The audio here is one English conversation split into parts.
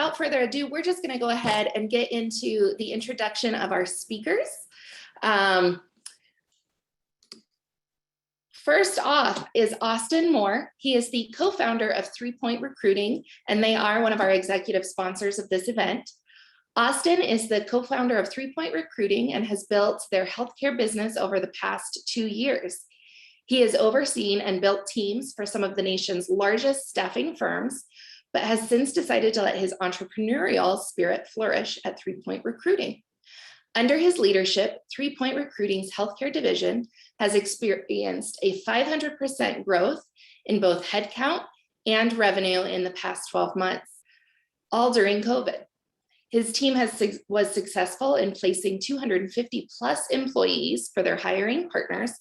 without further ado, we're just going to go ahead and get into the introduction of our speakers. First off is Austin Moore. He is the co-founder of 3 Point Recruiting, and they are one of our executive sponsors of this event. Austin is the co-founder of 3 Point Recruiting and has built their healthcare business over the past 2 years. He has overseen and built teams for some of the nation's largest staffing firms, but has since decided to let his entrepreneurial spirit flourish at 3 Point Recruiting. Under his leadership, 3 Point Recruiting's healthcare division has experienced a 500% growth in both headcount and revenue in the past 12 months, all during COVID. His team was successful in placing 250 plus employees for their hiring partners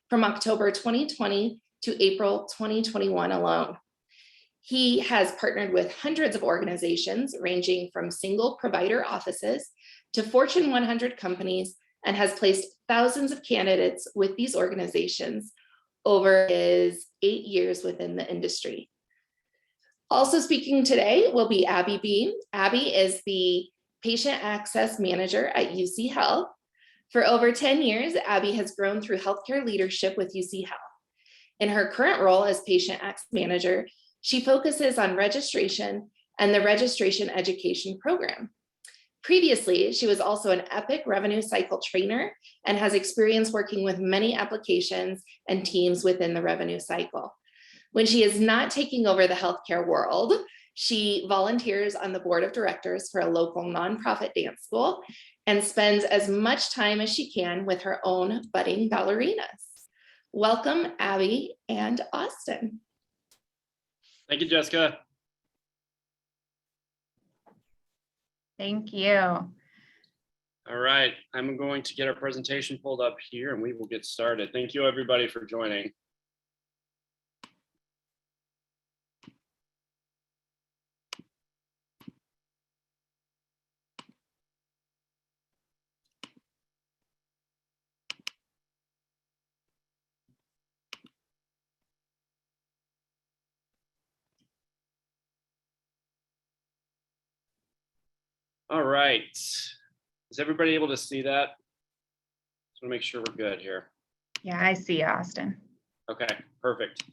from October 2020 to April 2021 alone. He has partnered with hundreds of organizations ranging from single provider offices to Fortune 100 companies and has placed thousands of candidates with these organizations over his 8 years within the industry. Also speaking today will be Abby Bean. Abby is the Patient Access Manager at UC Health. For over 10 years, Abby has grown through healthcare leadership with UC Health. In her current role as Patient Access Manager, she focuses on registration and the registration education program. Previously, she was also an Epic revenue cycle trainer and has experience working with many applications and teams within the revenue cycle. When she is not taking over the healthcare world, she volunteers on the board of directors for a local nonprofit dance school and spends as much time as she can with her own budding ballerinas. Welcome, Abby and Austin. Thank you, Jessica. Thank you. All right, I'm going to get our presentation pulled up here and we will get started. Thank you everybody for joining. All right, is everybody able to see that? Just want to make sure we're good here. Yeah, I see Austin. Okay, perfect.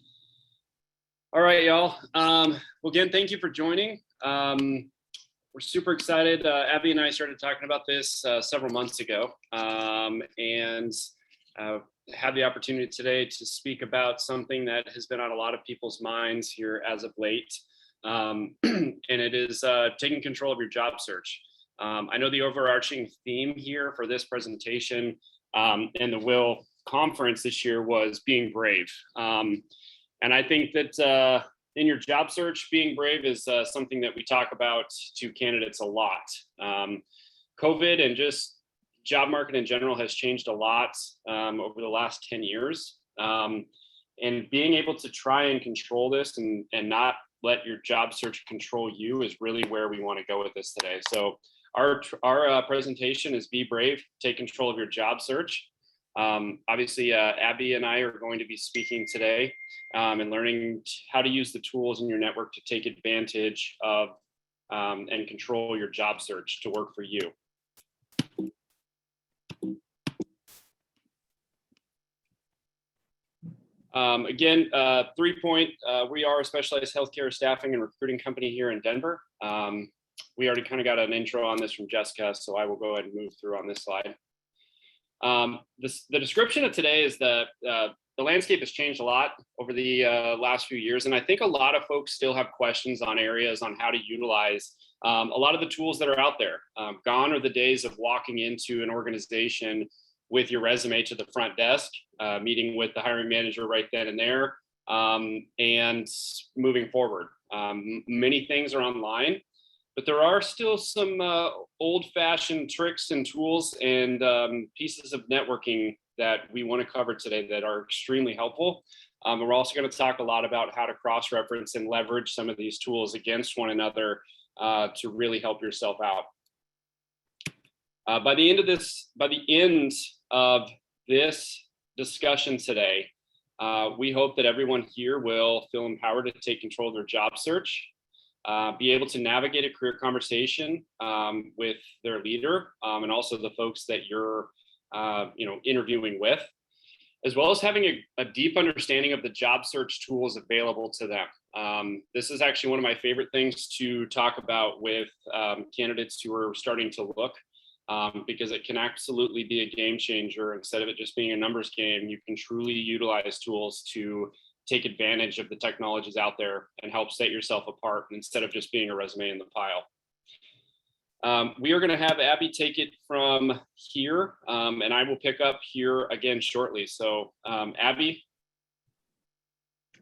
All right, y'all. Well, again, thank you for joining. We're super excited. Abby and I started talking about this several months ago and had the opportunity today to speak about something that has been on a lot of people's minds here as of late. And it is taking control of your job search. I know the overarching theme here for this presentation and the WIL conference this year was being brave. And I think that in your job search, being brave is something that we talk about to candidates a lot. COVID and just job market in general has changed a lot over the last 10 years. And being able to try and control this and not let your job search control you is really where we want to go with this today. So our presentation is Be Brave, Take Control of Your Job Search. Obviously, Abby and I are going to be speaking today and learning how to use the tools in your network to take advantage of and control your job search to work for you. Again, 3 Point, we are a specialized healthcare staffing and recruiting company here in Denver. We already kind of got an intro on this from Jessica, so I will go ahead and move through on this slide. The description of today is that the landscape has changed a lot over the last few years, and I think a lot of folks still have questions on areas on how to utilize a lot of the tools that are out there. Gone are the days of walking into an organization with your resume to the front desk, meeting with the hiring manager right then and there, and moving forward. Many things are online, but there are still some old-fashioned tricks and tools and pieces of networking that we want to cover today that are extremely helpful. We're also going to talk a lot about how to cross-reference and leverage some of these tools against one another to really help yourself out. By the end of this discussion today, we hope that everyone here will feel empowered to take control of their job search. be able to navigate a career conversation with their leader and also the folks that you're interviewing with, as well as having a deep understanding of the job search tools available to them. This is actually one of my favorite things to talk about with candidates who are starting to look, because it can absolutely be a game changer. Instead of it just being a numbers game, you can truly utilize tools to take advantage of the technologies out there and help set yourself apart instead of just being a resume in the pile. We are going to have Abby take it from here, and I will pick up here again shortly. So Abby.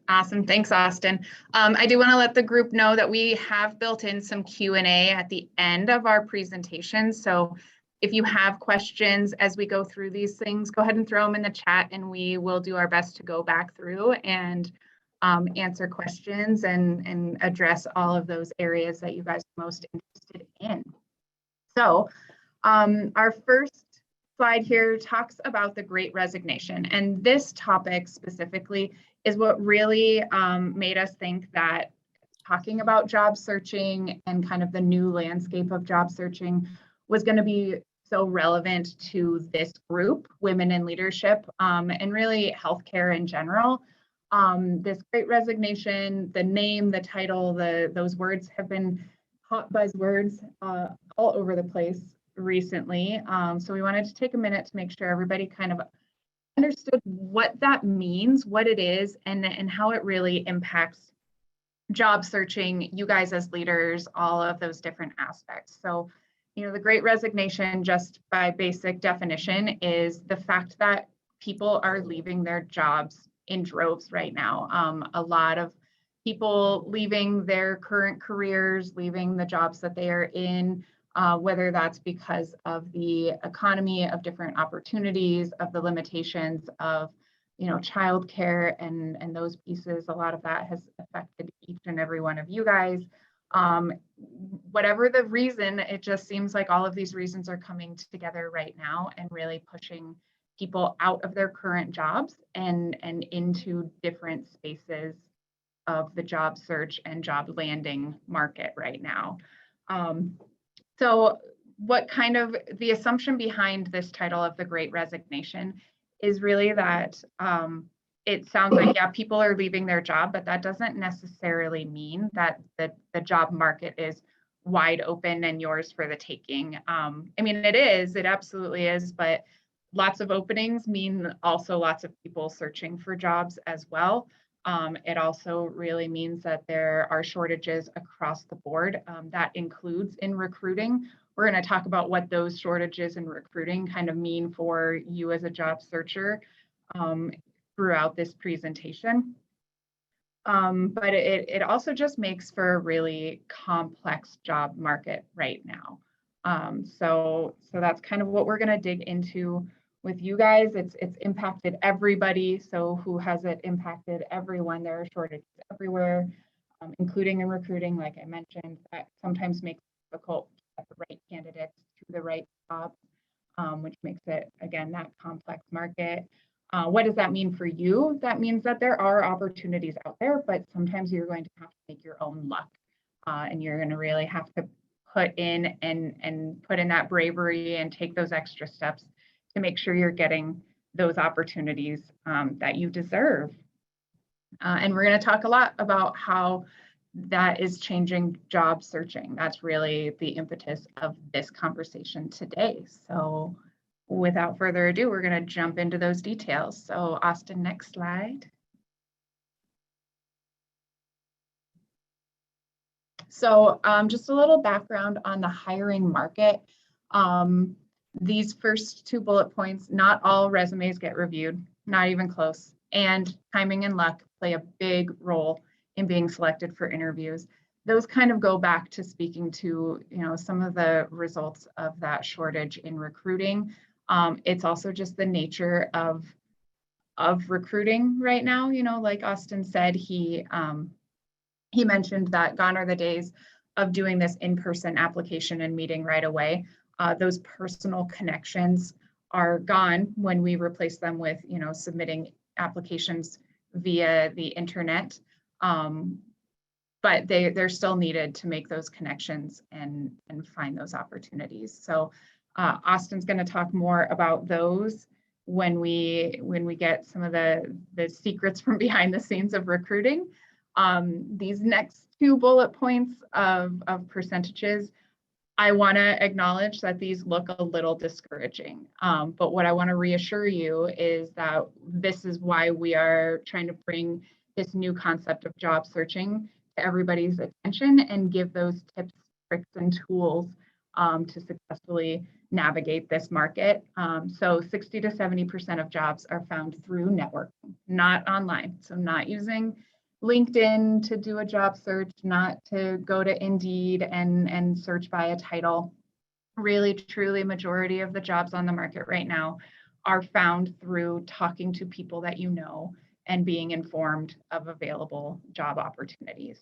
Awesome. Thanks, Austin. I do want to let the group know that we have built in some Q&A at the end of our presentation. So if you have questions as we go through these things, go ahead and throw them in the chat and we will do our best to go back through and answer questions and address all of those areas that you guys are most interested in. So our first slide here talks about the Great Resignation, and this topic specifically is what really made us think that talking about job searching and kind of the new landscape of job searching was going to be so relevant to this group, women in leadership, and really healthcare in general. This Great Resignation, the name, the title, those words have been hot buzzwords all over the place recently. So we wanted to take a minute to make sure everybody kind of understood what that means, what it is, and how it really impacts job searching, you guys as leaders, all of those different aspects. So, the Great Resignation, just by basic definition, is the fact that people are leaving their jobs in droves right now. A lot of people leaving their current careers, leaving the jobs that they are in, whether that's because of the economy, of different opportunities, of the limitations of, childcare and those pieces. A lot of that has affected each and every one of you guys. Whatever the reason, it just seems like all of these reasons are coming together right now and really pushing people out of their current jobs and into different spaces of the job search and job landing market right now. So what kind of the assumption behind this title of the Great Resignation is really that it sounds like, yeah, people are leaving their job, but that doesn't necessarily mean that the job market is wide open and yours for the taking. I mean, it absolutely is, but lots of openings mean also lots of people searching for jobs as well. It also really means that there are shortages across the board. That includes in recruiting. We're going to talk about what those shortages in recruiting kind of mean for you as a job searcher throughout this presentation. But it also just makes for a really complex job market right now. So that's kind of what we're going to dig into with you guys. It's impacted everybody. So who has it impacted? Everyone. There are shortages everywhere, including in recruiting, like I mentioned. That sometimes makes it difficult to get the right candidates to the right jobs, which makes it, again, that complex market. What does that mean for you? That means that there are opportunities out there, but sometimes you're going to have to make your own luck, and you're going to really have to put in and put in that bravery and take those extra steps to make sure you're getting those opportunities that you deserve. And we're going to talk a lot about how that is changing job searching. That's really the impetus of this conversation today. So without further ado, we're going to jump into those details. So Austin, next slide. So just a little background on the hiring market. These first two bullet points, not all resumes get reviewed, not even close. And timing and luck play a big role in being selected for interviews. Those kind of go back to speaking to, some of the results of that shortage in recruiting. It's also just the nature of recruiting right now. Like Austin said, he mentioned that gone are the days of doing this in-person application and meeting right away. Those personal connections are gone when we replace them with, submitting applications via the internet. but they're still needed to make those connections and find those opportunities. So Austin's going to talk more about those when we get some of the secrets from behind the scenes of recruiting. These next 2 bullet points of percentages, I want to acknowledge that these look a little discouraging, but what I want to reassure you is that this is why we are trying to bring this new concept of job searching to everybody's attention and give those tips, tricks, and tools to successfully navigate this market. So 60 to 70% of jobs are found through networking, not online. So not using LinkedIn to do a job search, not to go to Indeed and search by a title. Really, truly, majority of the jobs on the market right now are found through talking to people that you know and being informed of available job opportunities.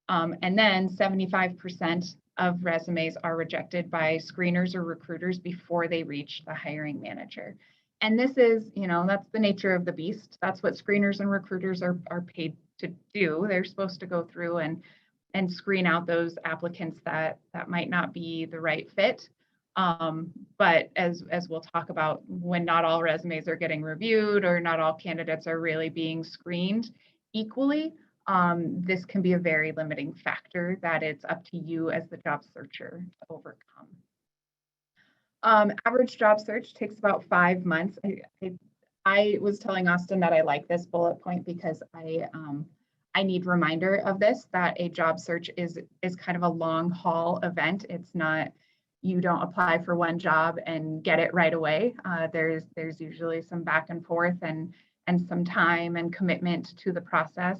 And then 75% of resumes are rejected by screeners or recruiters before they reach the hiring manager. And this is, that's the nature of the beast. That's what screeners and recruiters are paid to do. They're supposed to go through and screen out those applicants that might not be the right fit. But as we'll talk about, when not all resumes are getting reviewed or not all candidates are really being screened equally, this can be a very limiting factor that it's up to you as the job searcher to overcome. Average job search takes about 5 months. I was telling Austin that I like this bullet point because I need reminder of this, that a job search is kind of a long haul event. It's not, you don't apply for one job and get it right away. There's usually some back and forth and some time and commitment to the process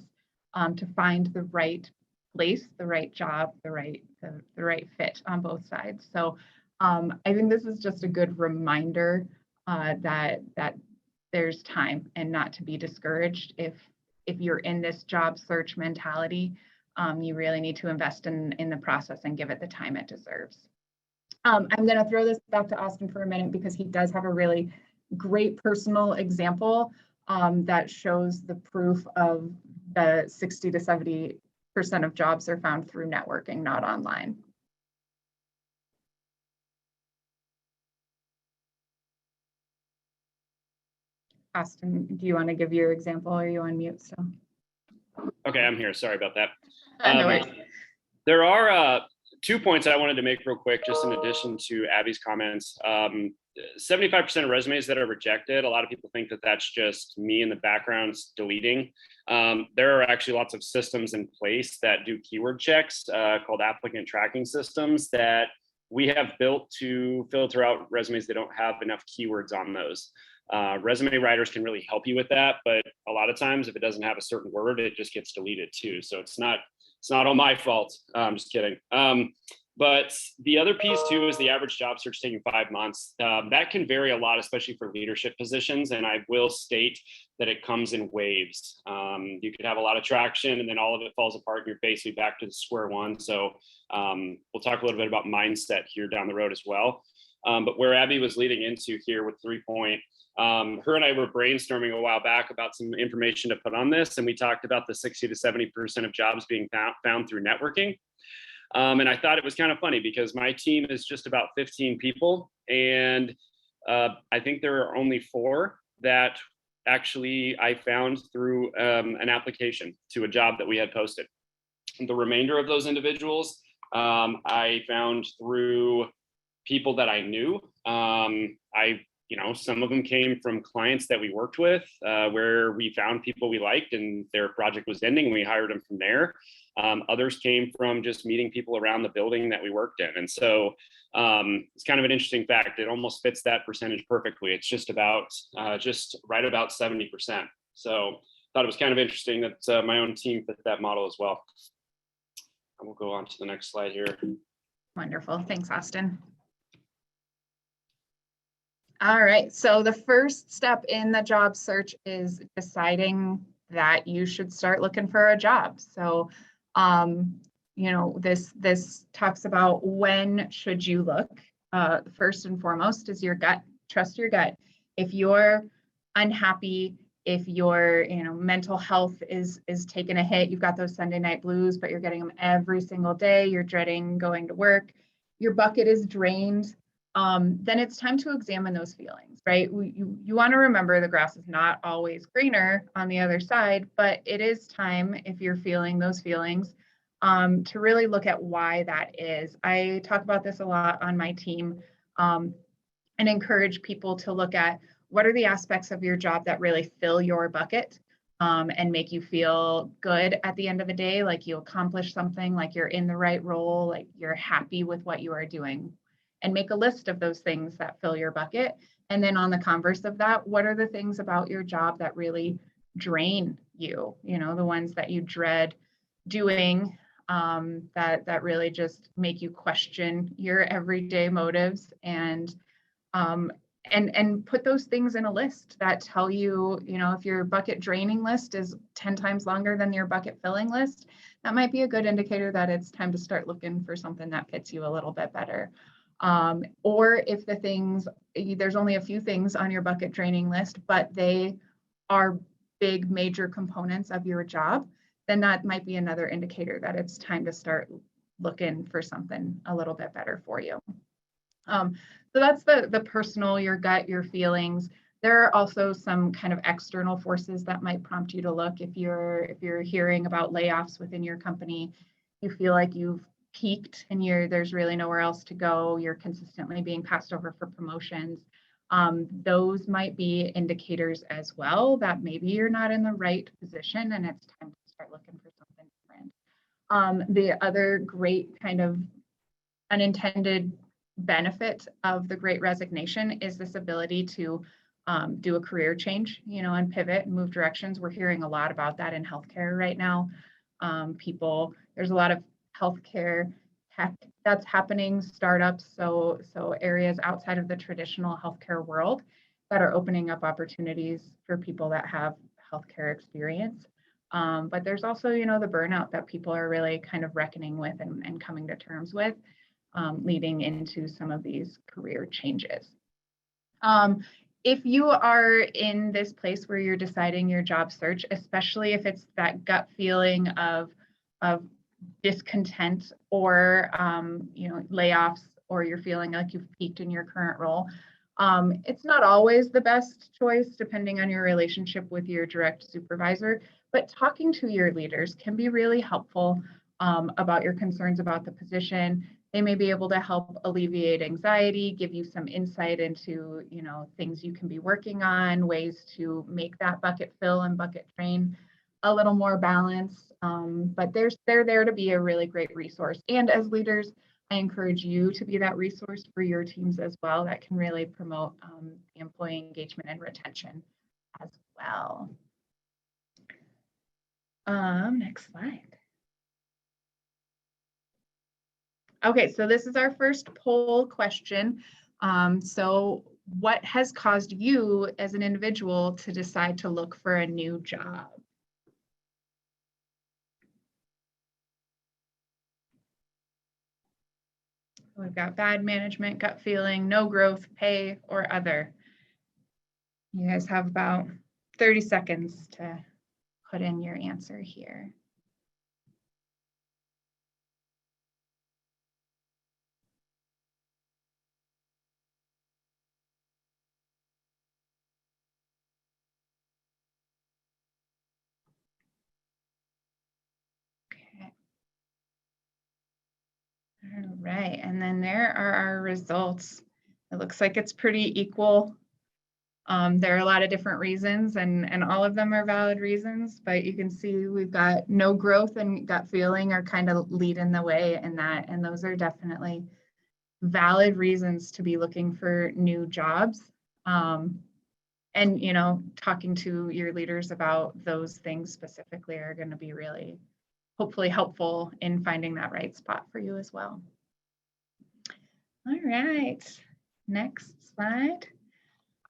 to find the right place, the right job, the right fit on both sides. So I think this is just a good reminder that there's time and not to be discouraged. If you're in this job search mentality, you really need to invest in the process and give it the time it deserves. I'm going to throw this back to Austin for a minute because he does have a really great personal example that shows the proof of the 60 to 70% of jobs are found through networking, not online. Austin, do you want to give your example? Or are you on mute still? Okay, I'm here. Sorry about that. No worries. There are 2 points I wanted to make real quick, just in addition to Abby's comments. 75% of resumes that are rejected, a lot of people think that that's just me in the background deleting. There are actually lots of systems in place that do keyword checks called applicant tracking systems that we have built to filter out resumes that don't have enough keywords on those. Resume writers can really help you with that, but a lot of times if it doesn't have a certain word, it just gets deleted too. So it's not all my fault. I'm just kidding. But the other piece too is the average job search taking 5 months. That can vary a lot, especially for leadership positions. And I will state that it comes in waves. You could have a lot of traction and then all of it falls apart and you're basically back to square one. So we'll talk a little bit about mindset here down the road as well. But where Abby was leading into here with 3 Point, her and I were brainstorming a while back about some information to put on this. And we talked about the 60 to 70% of jobs being found through networking. And I thought it was kind of funny because my team is just about 15 people. And I think there are only 4 that actually I found through an application to a job that we had posted. The remainder of those individuals I found through people that I knew. Some of them came from clients that we worked with where we found people we liked and their project was ending and we hired them from there. Others came from just meeting people around the building that we worked in. And so it's kind of an interesting fact. It almost fits that percentage perfectly. It's just right about 70%. So thought it was kind of interesting that my own team fit that model as well. And we'll go on to the next slide here. Wonderful. Thanks, Austin. All right, so the first step in the job search is deciding that you should start looking for a job. So, this talks about when should you look. First and foremost is your gut. Trust your gut. If you're unhappy If your, mental health is taking a hit, you've got those Sunday night blues, but you're getting them every single day, you're dreading going to work, your bucket is drained, then it's time to examine those feelings, right? You want to remember the grass is not always greener on the other side, but it is time, if you're feeling those feelings, to really look at why that is. I talk about this a lot on my team, and encourage people to look at what are the aspects of your job that really fill your bucket, and make you feel good at the end of the day, like you accomplished something, like you're in the right role, like you're happy with what you are doing. And make a list of those things that fill your bucket. And then on the converse of that, what are the things about your job that really drain you? The ones that you dread doing, that really just make you question your everyday motives, and put those things in a list that tell you, if your bucket draining list is 10 times longer than your bucket filling list, that might be a good indicator that it's time to start looking for something that fits you a little bit better. Or if there's only a few things on your bucket draining list, but they are big major components of your job, then that might be another indicator that it's time to start looking for something a little bit better for you. So that's the personal, your gut, your feelings. There are also some kind of external forces that might prompt you to look. If you're hearing about layoffs within your company, you feel like you've peaked and there's really nowhere else to go, you're consistently being passed over for promotions. Those might be indicators as well that maybe you're not in the right position and it's time to start looking for something different. The other great kind of unintended benefit of the Great Resignation is this ability to do a career change, and pivot and move directions. We're hearing a lot about that in healthcare right now. There's a lot of healthcare tech that's happening, startups, so areas outside of the traditional healthcare world that are opening up opportunities for people that have healthcare experience. But there's also, the burnout that people are really kind of reckoning with and coming to terms with, leading into some of these career changes. If you are in this place where you're deciding your job search, especially if it's that gut feeling of discontent or layoffs, or you're feeling like you've peaked in your current role, it's not always the best choice depending on your relationship with your direct supervisor, but talking to your leaders can be really helpful about your concerns about the position. They may be able to help alleviate anxiety, give you some insight into, things you can be working on, ways to make that bucket fill and bucket drain a little more balanced. But they're there to be a really great resource. And as leaders, I encourage you to be that resource for your teams as well. That can really promote employee engagement and retention as well. Next slide. Okay, so this is our first poll question. So what has caused you as an individual to decide to look for a new job? We've got bad management, gut feeling, no growth, pay, or other. You guys have about 30 seconds to put in your answer here. All right, and then there are our results. It looks like it's pretty equal. There are a lot of different reasons, and all of them are valid reasons, but you can see we've got no growth and gut feeling are kind of leading the way in that, and those are definitely valid reasons to be looking for new jobs. And talking to your leaders about those things specifically are going to be really hopefully helpful in finding that right spot for you as well. All right, next slide.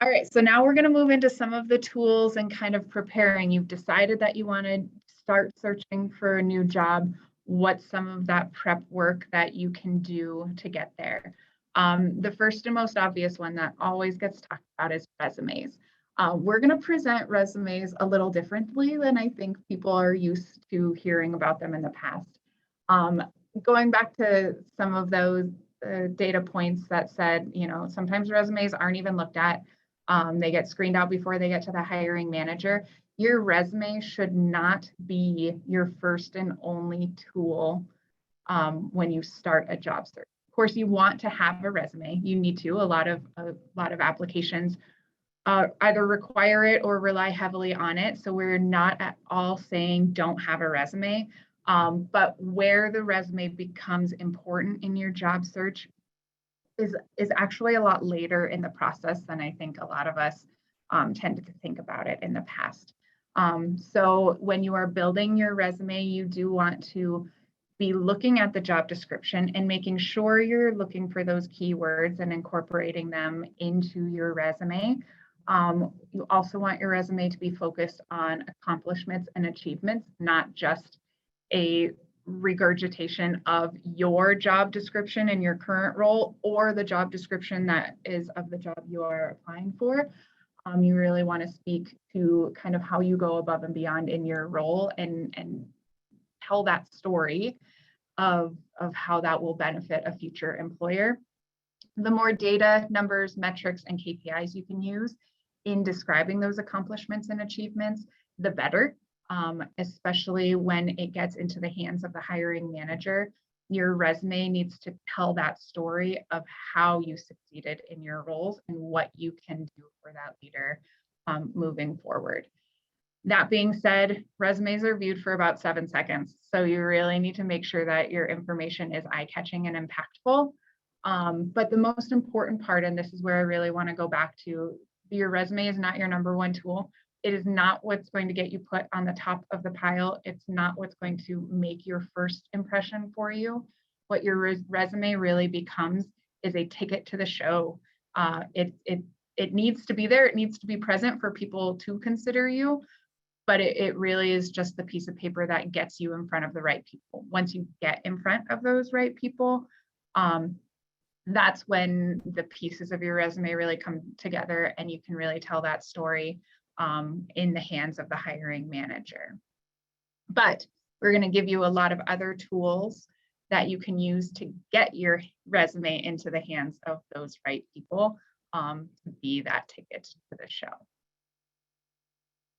All right, so now we're going to move into some of the tools and kind of preparing. You've decided that you want to start searching for a new job. What's some of that prep work that you can do to get there? The first and most obvious one that always gets talked about is resumes. We're going to present resumes a little differently than I think people are used to hearing about them in the past. Going back to some of those data points that said, sometimes resumes aren't even looked at. They get screened out before they get to the hiring manager. Your resume should not be your first and only tool when you start a job search. Of course, you want to have a resume. You need to. A lot of applications either require it or rely heavily on it. So we're not at all saying don't have a resume. But where the resume becomes important in your job search is actually a lot later in the process than I think a lot of us tended to think about it in the past. So when you are building your resume, you do want to be looking at the job description and making sure you're looking for those keywords and incorporating them into your resume. You also want your resume to be focused on accomplishments and achievements, not just a regurgitation of your job description in your current role or the job description that is of the job you are applying for. You really want to speak to kind of how you go above and beyond in your role and tell that story of how that will benefit a future employer. The more data, numbers, metrics, and KPIs you can use in describing those accomplishments and achievements, the better, especially when it gets into the hands of the hiring manager. Your resume needs to tell that story of how you succeeded in your roles and what you can do for that leader moving forward. That being said, resumes are viewed for about 7 seconds. So you really need to make sure that your information is eye-catching and impactful. But the most important part, and this is where I really want to go back to, your resume is not your number one tool. It is not what's going to get you put on the top of the pile. It's not what's going to make your first impression for you. What your resume really becomes is a ticket to the show. It needs to be there. It needs to be present for people to consider you. But it really is just the piece of paper that gets you in front of the right people. Once you get in front of those right people, that's when the pieces of your resume really come together and you can really tell that story in the hands of the hiring manager. But we're going to give you a lot of other tools that you can use to get your resume into the hands of those right people to be that ticket to the show.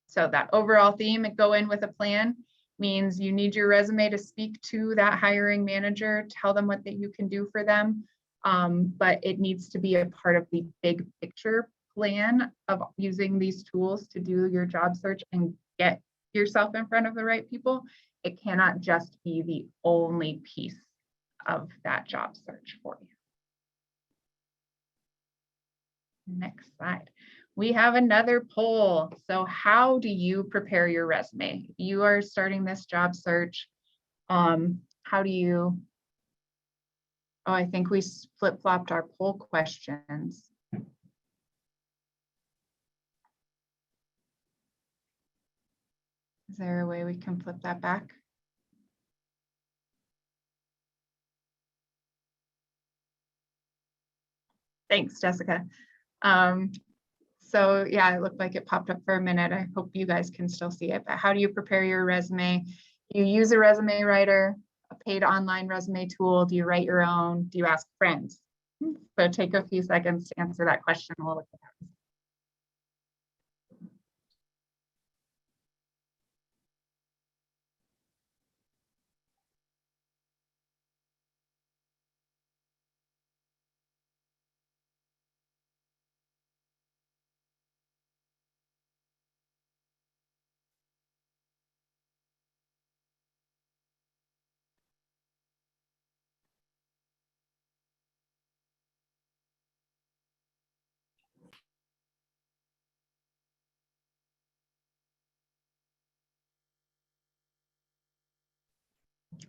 So that overall theme, go in with a plan, means you need your resume to speak to that hiring manager, tell them what that you can do for them. But it needs to be a part of the big picture plan of using these tools to do your job search and get yourself in front of the right people. It cannot just be the only piece of that job search for you. Next slide. We have another poll. So how do you prepare your resume? You are starting this job search. How do you, I think we flip-flopped our poll questions. Is there a way we can flip that back? Thanks, Jessica. So yeah, it looked like it popped up for a minute. I hope you guys can still see it, but how do you prepare your resume? Do you use a resume writer, a paid online resume tool? Do you write your own? Do you ask friends? So take a few seconds to answer that question. We'll look at that.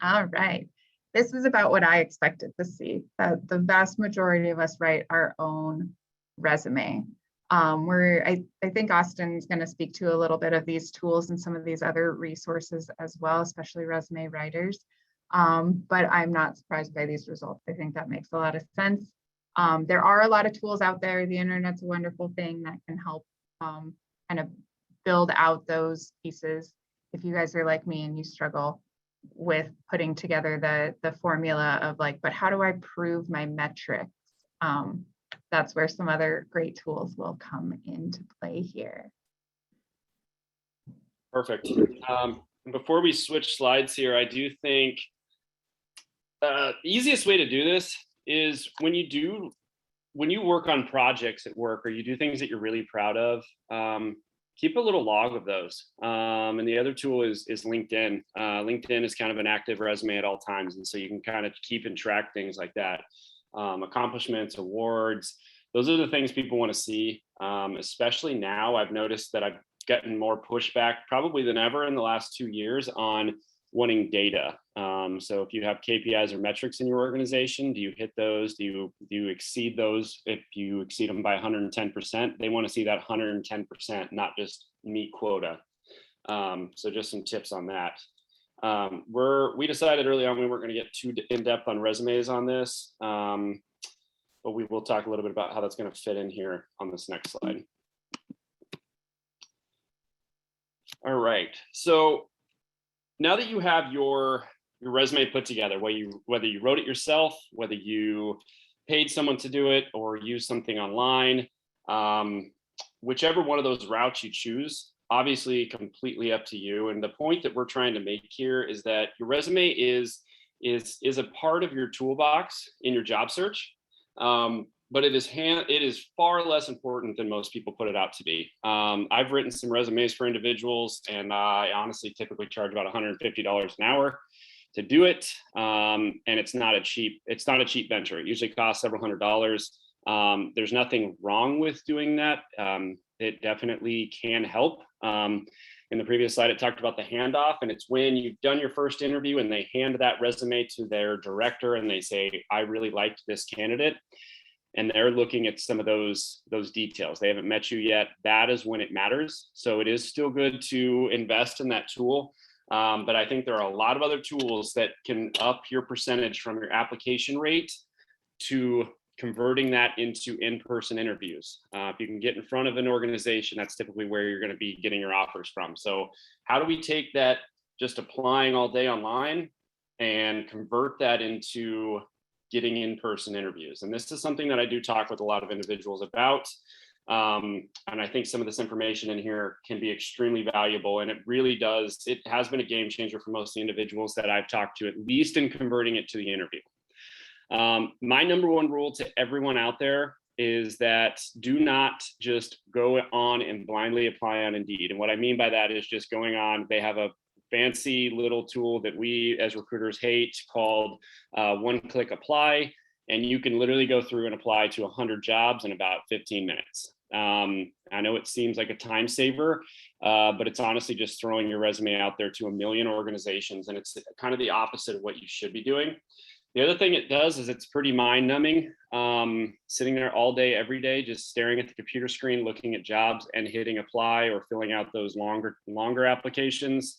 All right. This is about what I expected to see. That the vast majority of us write our own resume. I think Austin's going to speak to a little bit of these tools and some of these other resources as well, especially resume writers. But I'm not surprised by these results. I think that makes a lot of sense. There are a lot of tools out there. The internet's a wonderful thing that can help kind of build out those pieces. If you guys are like me and you struggle with putting together the formula of like, but how do I prove my metrics? That's where some other great tools will come into play here. Perfect. Before we switch slides here, I do think the easiest way to do this is when you work on projects at work or you do things that you're really proud of, keep a little log of those. And the other tool is LinkedIn. LinkedIn is kind of an active resume at all times. And so you can kind of keep and track things like that. Accomplishments, awards, those are the things people want to see. Especially now, I've noticed that I've gotten more pushback probably than ever in the last 2 years on wanting data. So if you have KPIs or metrics in your organization, do you hit those? Do you exceed those? If you exceed them by 110%, they want to see that 110%, not just meet quota. So just some tips on that. We decided early on we weren't going to get too in-depth on resumes on this, but we will talk a little bit about how that's going to fit in here on this next slide. All right, so now that you have your resume put together, whether you wrote it yourself, whether you paid someone to do it or use something online, whichever one of those routes you choose, obviously completely up to you. And the point that we're trying to make here is that your resume is a part of your toolbox in your job search. But it is far less important than most people put it out to be. I've written some resumes for individuals, and I honestly typically charge about $150 an hour to do it. And it's not a cheap venture. It usually costs several $100s. There's nothing wrong with doing that. It definitely can help. In the previous slide, it talked about the handoff, and it's when you've done your first interview and they hand that resume to their director and they say, I really liked this candidate. And they're looking at some of those details. They haven't met you yet. That is when it matters. So it is still good to invest in that tool. But I think there are a lot of other tools that can up your percentage from your application rate to converting that into in-person interviews. If you can get in front of an organization, that's typically where you're going to be getting your offers from. So how do we take that just applying all day online and convert that into getting in-person interviews? And this is something that I do talk with a lot of individuals about. And I think some of this information in here can be extremely valuable. And it has been a game changer for most of the individuals that I've talked to, at least in converting it to the interview. My number one rule to everyone out there is that do not just go on and blindly apply on Indeed. And what I mean by that is just going on, they have a fancy little tool that we as recruiters hate called one-click apply. And you can literally go through and apply to 100 jobs in about 15 minutes. I know it seems like a time saver, but it's honestly just throwing your resume out there to a million organizations. And it's kind of the opposite of what you should be doing. The other thing it does is it's pretty mind numbing, sitting there all day, every day, just staring at the computer screen, looking at jobs and hitting apply or filling out those longer applications.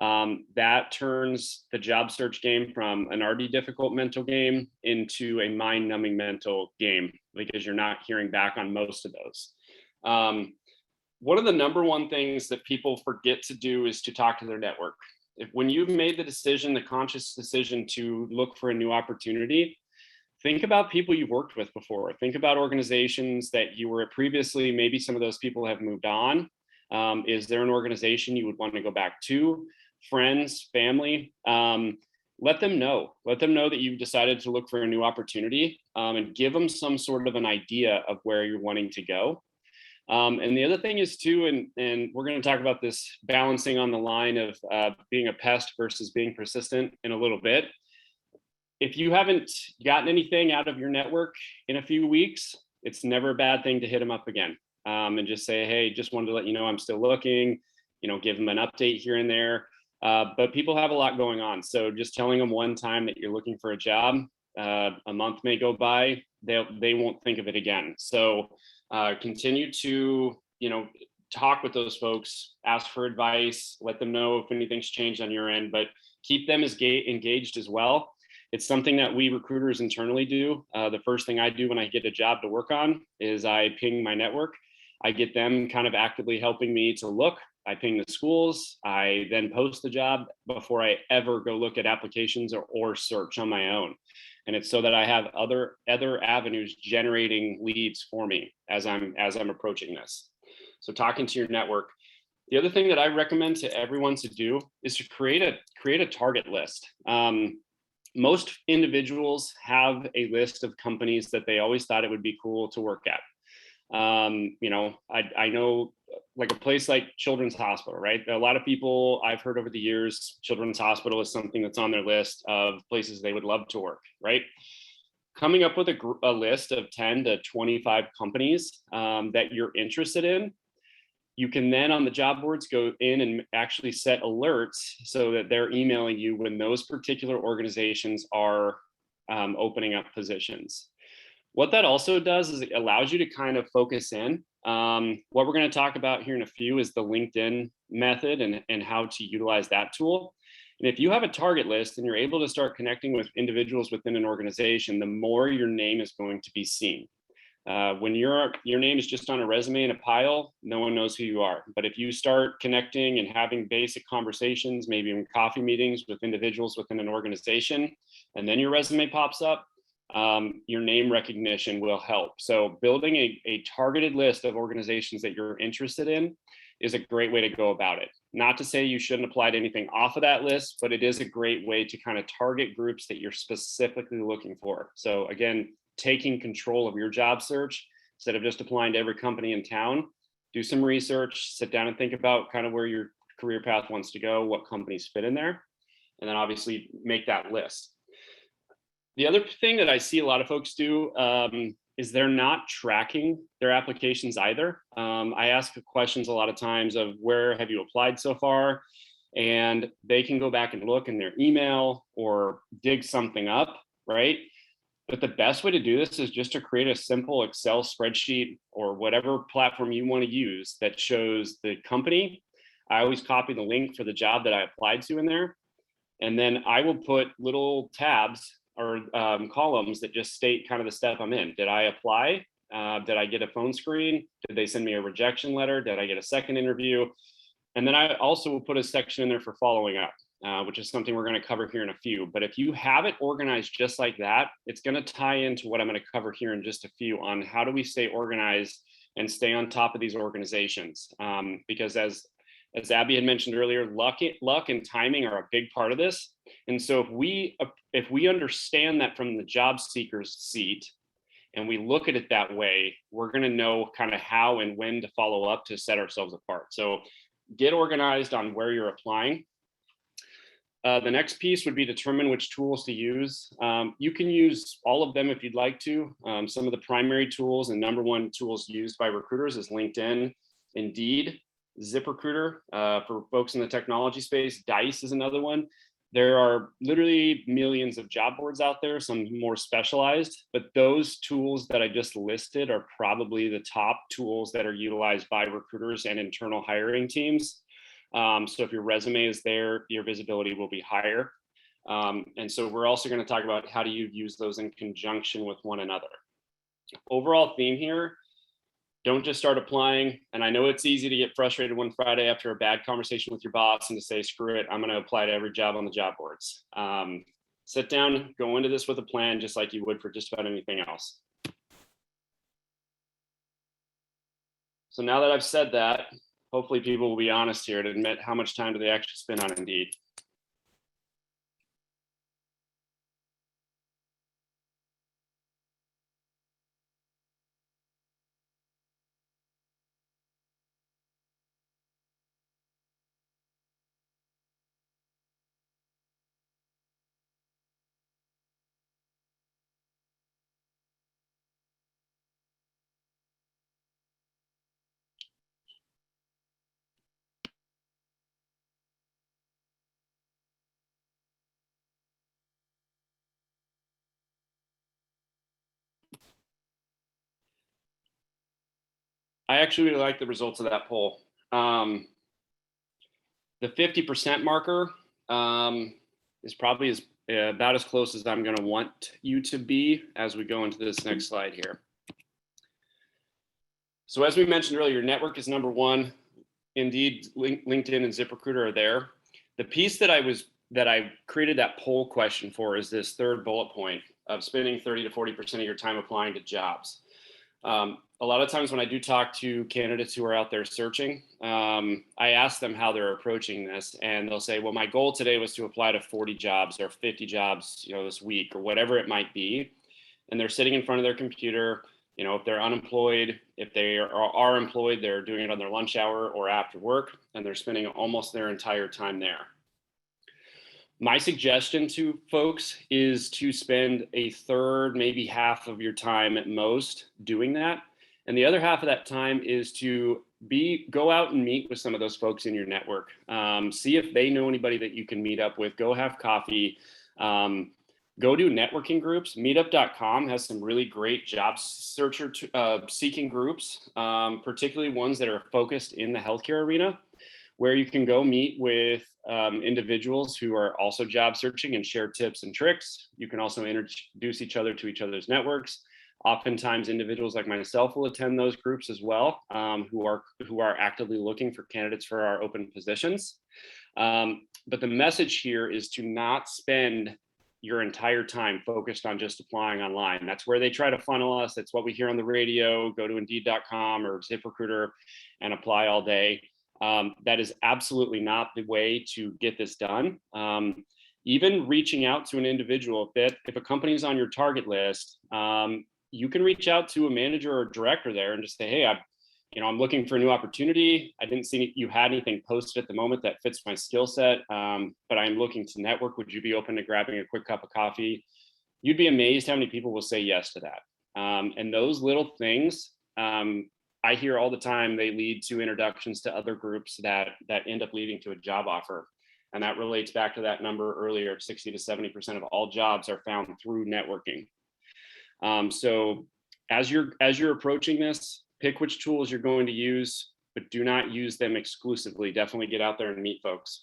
That turns the job search game from an already difficult mental game into a mind numbing mental game because you're not hearing back on most of those. One of the number one things that people forget to do is to talk to their network. When you've made the conscious decision to look for a new opportunity, think about people you've worked with before. Think about organizations that you were at previously. Maybe some of those people have moved on. Is there an organization you would want to go back to? Friends, family, let them know that you've decided to look for a new opportunity, and give them some sort of an idea of where you're wanting to go. And the other thing is too, and we're going to talk about this balancing on the line of being a pest versus being persistent in a little bit. If you haven't gotten anything out of your network in a few weeks, it's never a bad thing to hit them up again, and just say, hey, just wanted to let you know I'm still looking, give them an update here and there. But people have a lot going on. So just telling them one time that you're looking for a job, a month may go by, they won't think of it again. So continue to, talk with those folks, ask for advice, let them know if anything's changed on your end, but keep them as engaged as well. It's something that we recruiters internally do. The first thing I do when I get a job to work on is I ping my network I get them kind of actively helping me to look. I ping the schools. I then post the job before I ever go look at applications or search on my own. And it's so that I have other avenues generating leads for me as I'm approaching this. So talking to your network. The other thing that I recommend to everyone to do is to create a target list. Most individuals have a list of companies that they always thought it would be cool to work at. I know like a place like Children's Hospital, right? A lot of people I've heard over the years, Children's Hospital is something that's on their list of places they would love to work, right? Coming up with a list of 10 to 25 companies that you're interested in, you can then on the job boards go in and actually set alerts so that they're emailing you when those particular organizations are opening up positions. What that also does is it allows you to kind of focus in. What we're going to talk about here in a few is the LinkedIn method and how to utilize that tool. And if you have a target list and you're able to start connecting with individuals within an organization, the more your name is going to be seen. When your name is just on a resume in a pile, no one knows who you are. But if you start connecting and having basic conversations, maybe in coffee meetings with individuals within an organization, and then your resume pops up, your name recognition will help. So building a targeted list of organizations that you're interested in is a great way to go about it. Not to say you shouldn't apply to anything off of that list, but it is a great way to kind of target groups that you're specifically looking for. So again, taking control of your job search instead of just applying to every company in town. Do some research, sit down and think about kind of where your career path wants to go, what companies fit in there, and then obviously make that list. The other thing that I see a lot of folks do is they're not tracking their applications either. I ask questions a lot of times of where have you applied so far? And they can go back and look in their email or dig something up, right? But the best way to do this is just to create a simple Excel spreadsheet or whatever platform you want to use that shows the company. I always copy the link for the job that I applied to in there. And then I will put little tabs or columns that just state kind of the step I'm in. Did I apply? Did I get a phone screen? Did they send me a rejection letter? Did I get a second interview? And then I also will put a section in there for following up. Which is something we're going to cover here in a few. But if you have it organized just like that, it's going to tie into what I'm going to cover here in just a few on how do we stay organized and stay on top of these organizations. Because as Abby had mentioned earlier, luck and timing are a big part of this. And so if we understand that from the job seeker's seat and we look at it that way, we're going to know kind of how and when to follow up to set ourselves apart. So get organized on where you're applying. The next piece would be determine which tools to use. You can use all of them if you'd like to. Some of the primary tools and number one tools used by recruiters is LinkedIn, Indeed, ZipRecruiter for folks in the technology space. Dice is another one. There are literally millions of job boards out there, some more specialized, but those tools that I just listed are probably the top tools that are utilized by recruiters and internal hiring teams. So if your resume is there, your visibility will be higher. And so we're also going to talk about how do you use those in conjunction with one another. Overall theme here, don't just start applying. And I know it's easy to get frustrated one Friday after a bad conversation with your boss and to say, screw it, I'm going to apply to every job on the job boards. Sit down, go into this with a plan, just like you would for just about anything else. So now that I've said that, hopefully people will be honest here to admit how much time do they actually spend on Indeed. I actually really like the results of that poll. The 50% marker is probably about as close as I'm going to want you to be as we go into this next slide here. So as we mentioned earlier, network is number one. Indeed, LinkedIn and ZipRecruiter are there. The piece that I created that poll question for is this third bullet point of spending 30 to 40% of your time applying to jobs. A lot of times when I do talk to candidates who are out there searching, I ask them how they're approaching this, and they'll say, well, my goal today was to apply to 40 jobs or 50 jobs, this week or whatever it might be. And they're sitting in front of their computer. If they're unemployed, if they are employed, they're doing it on their lunch hour or after work, and they're spending almost their entire time there. My suggestion to folks is to spend a third, maybe half of your time at most doing that. And the other half of that time is to go out and meet with some of those folks in your network. See if they know anybody that you can meet up with. Go have coffee. Go do networking groups. Meetup.com has some really great job seeker seeking groups, particularly ones that are focused in the healthcare arena, where you can go meet with individuals who are also job searching and share tips and tricks. You can also introduce each other to each other's networks. Oftentimes, individuals like myself will attend those groups as well, who are actively looking for candidates for our open positions. But the message here is to not spend your entire time focused on just applying online. That's where they try to funnel us. That's what we hear on the radio. Go to Indeed.com or ZipRecruiter and apply all day. That is absolutely not the way to get this done. Even reaching out to an individual, if a company's on your target list, you can reach out to a manager or director there and just say, hey, I'm looking for a new opportunity. I didn't see you had anything posted at the moment that fits my skill set, but I'm looking to network. Would you be open to grabbing a quick cup of coffee? You'd be amazed how many people will say yes to that. And those little things, I hear all the time, they lead to introductions to other groups that end up leading to a job offer. And that relates back to that number earlier, 60 to 70% of all jobs are found through networking. So as you're approaching this, pick which tools you're going to use, but do not use them exclusively. Definitely get out there and meet folks.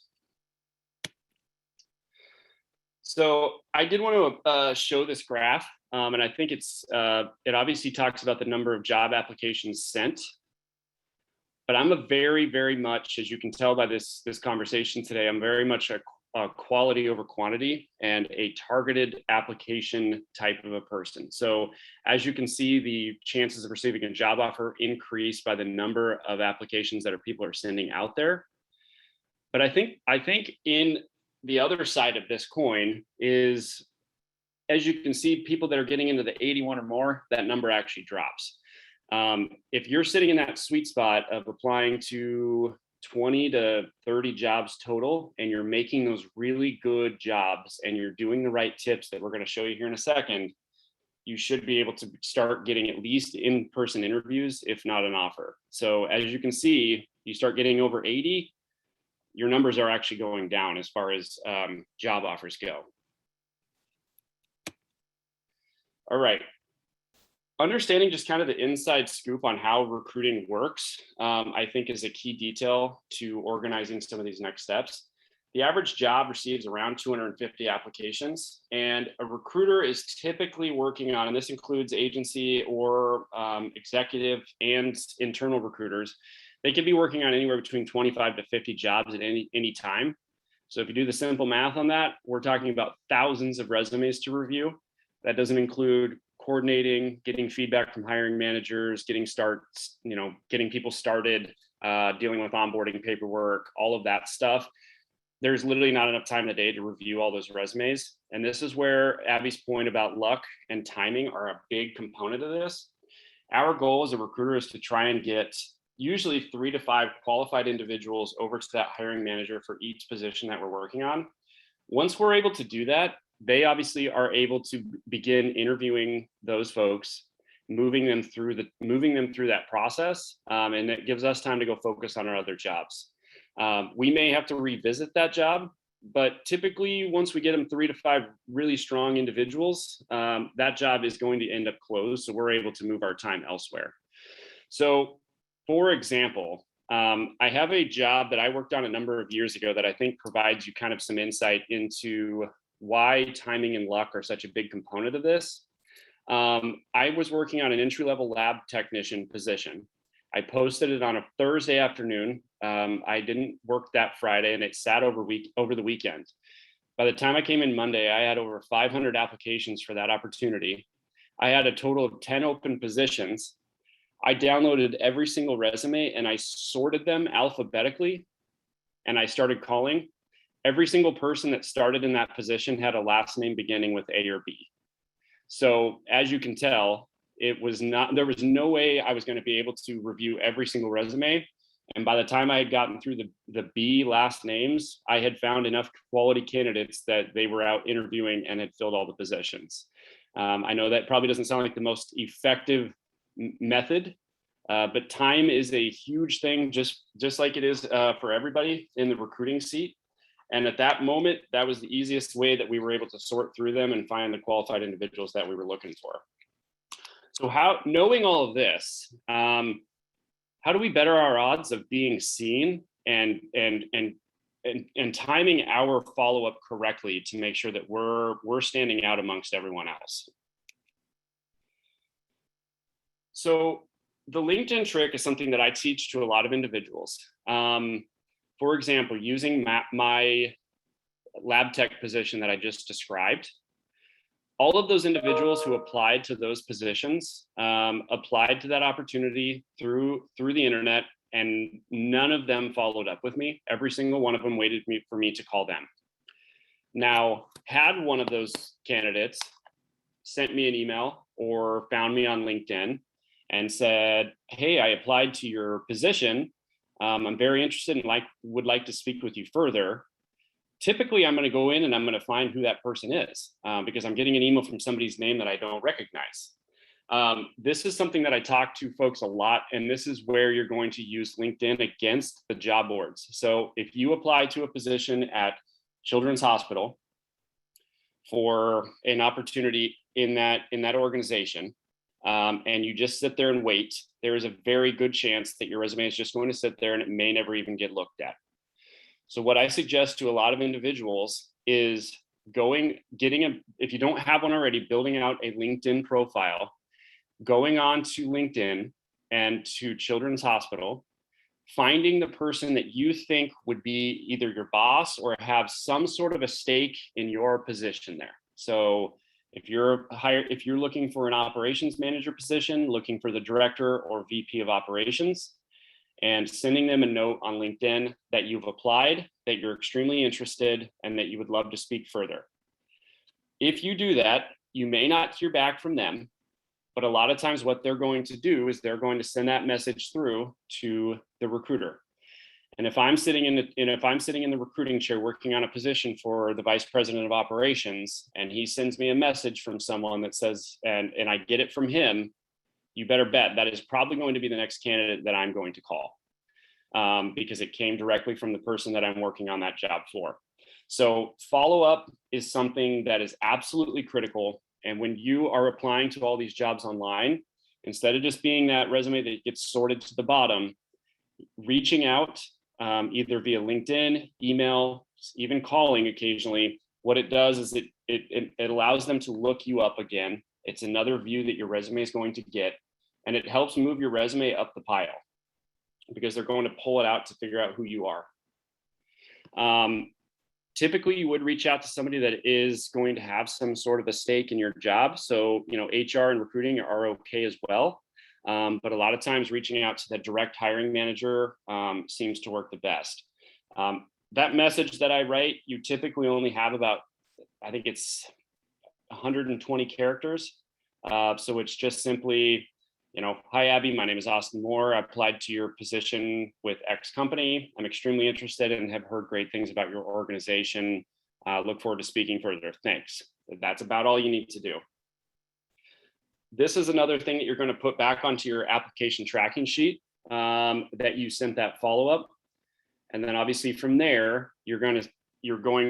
So I did want to show this graph, and I think it obviously talks about the number of job applications sent. But I'm a very, very much, as you can tell by this conversation today, I'm very much a quality over quantity and a targeted application type of a person. So as you can see, the chances of receiving a job offer increase by the number of applications that people are sending out there. But I think in the other side of this coin is, as you can see, people that are getting into the 81 or more, that number actually drops. If you're sitting in that sweet spot of applying to 20 to 30 jobs total, and you're making those really good jobs and you're doing the right tips that we're going to show you here in a second, you should be able to start getting at least in-person interviews, if not an offer. So as you can see, you start getting over 80, your numbers are actually going down as far as job offers go. All right. Understanding just kind of the inside scoop on how recruiting works, I think is a key detail to organizing some of these next steps. The average job receives around 250 applications, and a recruiter is typically working on, and this includes agency or executive and internal recruiters, they could be working on anywhere between 25 to 50 jobs at any time. So if you do the simple math on that, we're talking about thousands of resumes to review. That doesn't include coordinating, getting feedback from hiring managers, getting people started, dealing with onboarding paperwork, all of that stuff. There's literally not enough time in the day to review all those resumes. And this is where Abby's point about luck and timing are a big component of this. Our goal as a recruiter is to try and get usually 3 to 5 qualified individuals over to that hiring manager for each position that we're working on. Once we're able to do that, they obviously are able to begin interviewing those folks, moving them through that process, and it gives us time to go focus on our other jobs. We may have to revisit that job, but typically once we get them 3 to 5 really strong individuals, that job is going to end up closed, so we're able to move our time elsewhere. So, for example, I have a job that I worked on a number of years ago that I think provides you kind of some insight into why timing and luck are such a big component of this. I was working on an entry-level lab technician position, I posted it on a Thursday afternoon. I didn't work that Friday, and it sat over the weekend. By the time I came in Monday, I had over 500 applications for that opportunity. I had a total of 10 open positions. I downloaded every single resume and I sorted them alphabetically, and I started calling. Every single person that started in that position had a last name beginning with A or B. So as you can tell, there was no way I was going to be able to review every single resume. And by the time I had gotten through the B last names, I had found enough quality candidates that they were out interviewing and had filled all the positions. I know that probably doesn't sound like the most effective method, but time is a huge thing, just like it is for everybody in the recruiting seat. And at that moment, that was the easiest way that we were able to sort through them and find the qualified individuals that we were looking for. So knowing all of this, how do we better our odds of being seen and timing our follow-up correctly to make sure that we're standing out amongst everyone else? So the LinkedIn trick is something that I teach to a lot of individuals. For example, using my lab tech position that I just described, all of those individuals who applied to those positions applied to that opportunity through the internet, and none of them followed up with me. Every single one of them waited for me to call them. Now, had one of those candidates sent me an email or found me on LinkedIn and said, "Hey, I applied to your position. I'm very interested and would like to speak with you further." Typically, I'm going to go in and I'm going to find who that person is because I'm getting an email from somebody's name that I don't recognize. This is something that I talk to folks a lot, and this is where you're going to use LinkedIn against the job boards. So if you apply to a position at Children's Hospital for an opportunity in that organization, and you just sit there and wait, there is a very good chance that your resume is just going to sit there and it may never even get looked at. So what I suggest to a lot of individuals is if you don't have one already, building out a LinkedIn profile, going on to LinkedIn and to Children's Hospital, finding the person that you think would be either your boss or have some sort of a stake in your position there. So if you're looking for an operations manager position, looking for the director or VP of operations, and sending them a note on LinkedIn that you've applied, that you're extremely interested, and that you would love to speak further. If you do that, you may not hear back from them, but a lot of times what they're going to do is they're going to send that message through to the recruiter. And if I'm sitting in the recruiting chair working on a position for the vice president of operations, and he sends me a message from someone that says, and I get it from him, you better bet that is probably going to be the next candidate that I'm going to call because it came directly from the person that I'm working on that job for. So follow-up is something that is absolutely critical. And when you are applying to all these jobs online, instead of just being that resume that gets sorted to the bottom, reaching out either via LinkedIn, email, even calling occasionally, what it does is it allows them to look you up again. It's another view that your resume is going to get, and it helps move your resume up the pile because they're going to pull it out to figure out who you are. Typically, you would reach out to somebody that is going to have some sort of a stake in your job. So, HR and recruiting are okay as well. But a lot of times reaching out to the direct hiring manager seems to work the best. That message that I write, you typically only have about, I think it's 120 characters. So it's just simply, "Hi, Abby, my name is Austin Moore. I applied to your position with X company. I'm extremely interested and have heard great things about your organization. Look forward to speaking further. Thanks." That's about all you need to do. This is another thing that you're going to put back onto your application tracking sheet that you sent that follow-up. And then obviously from there, you're going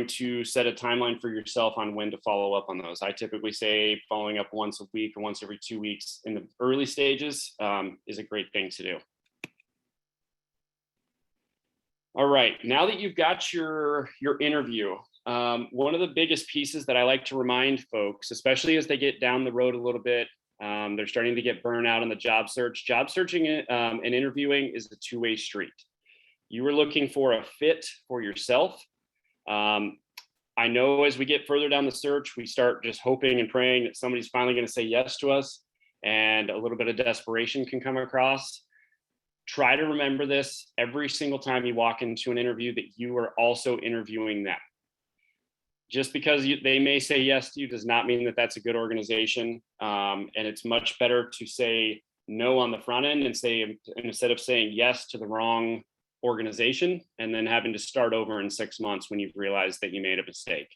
to set a timeline for yourself on when to follow up on those. I typically say following up once a week or once every 2 weeks in the early stages is a great thing to do. All right, now that you've got your interview, one of the biggest pieces that I like to remind folks, especially as they get down the road a little bit, They're starting to get burned out on the job search. Job searching and interviewing is a two-way street. You are looking for a fit for yourself. I know as we get further down the search, we start just hoping and praying that somebody's finally going to say yes to us, and a little bit of desperation can come across. Try to remember this every single time you walk into an interview, that you are also interviewing them. Just because they may say yes to you does not mean that that's a good organization. And it's much better to say no on the front end and say, instead of saying yes to the wrong organization and then having to start over in 6 months when you've realized that you made a mistake.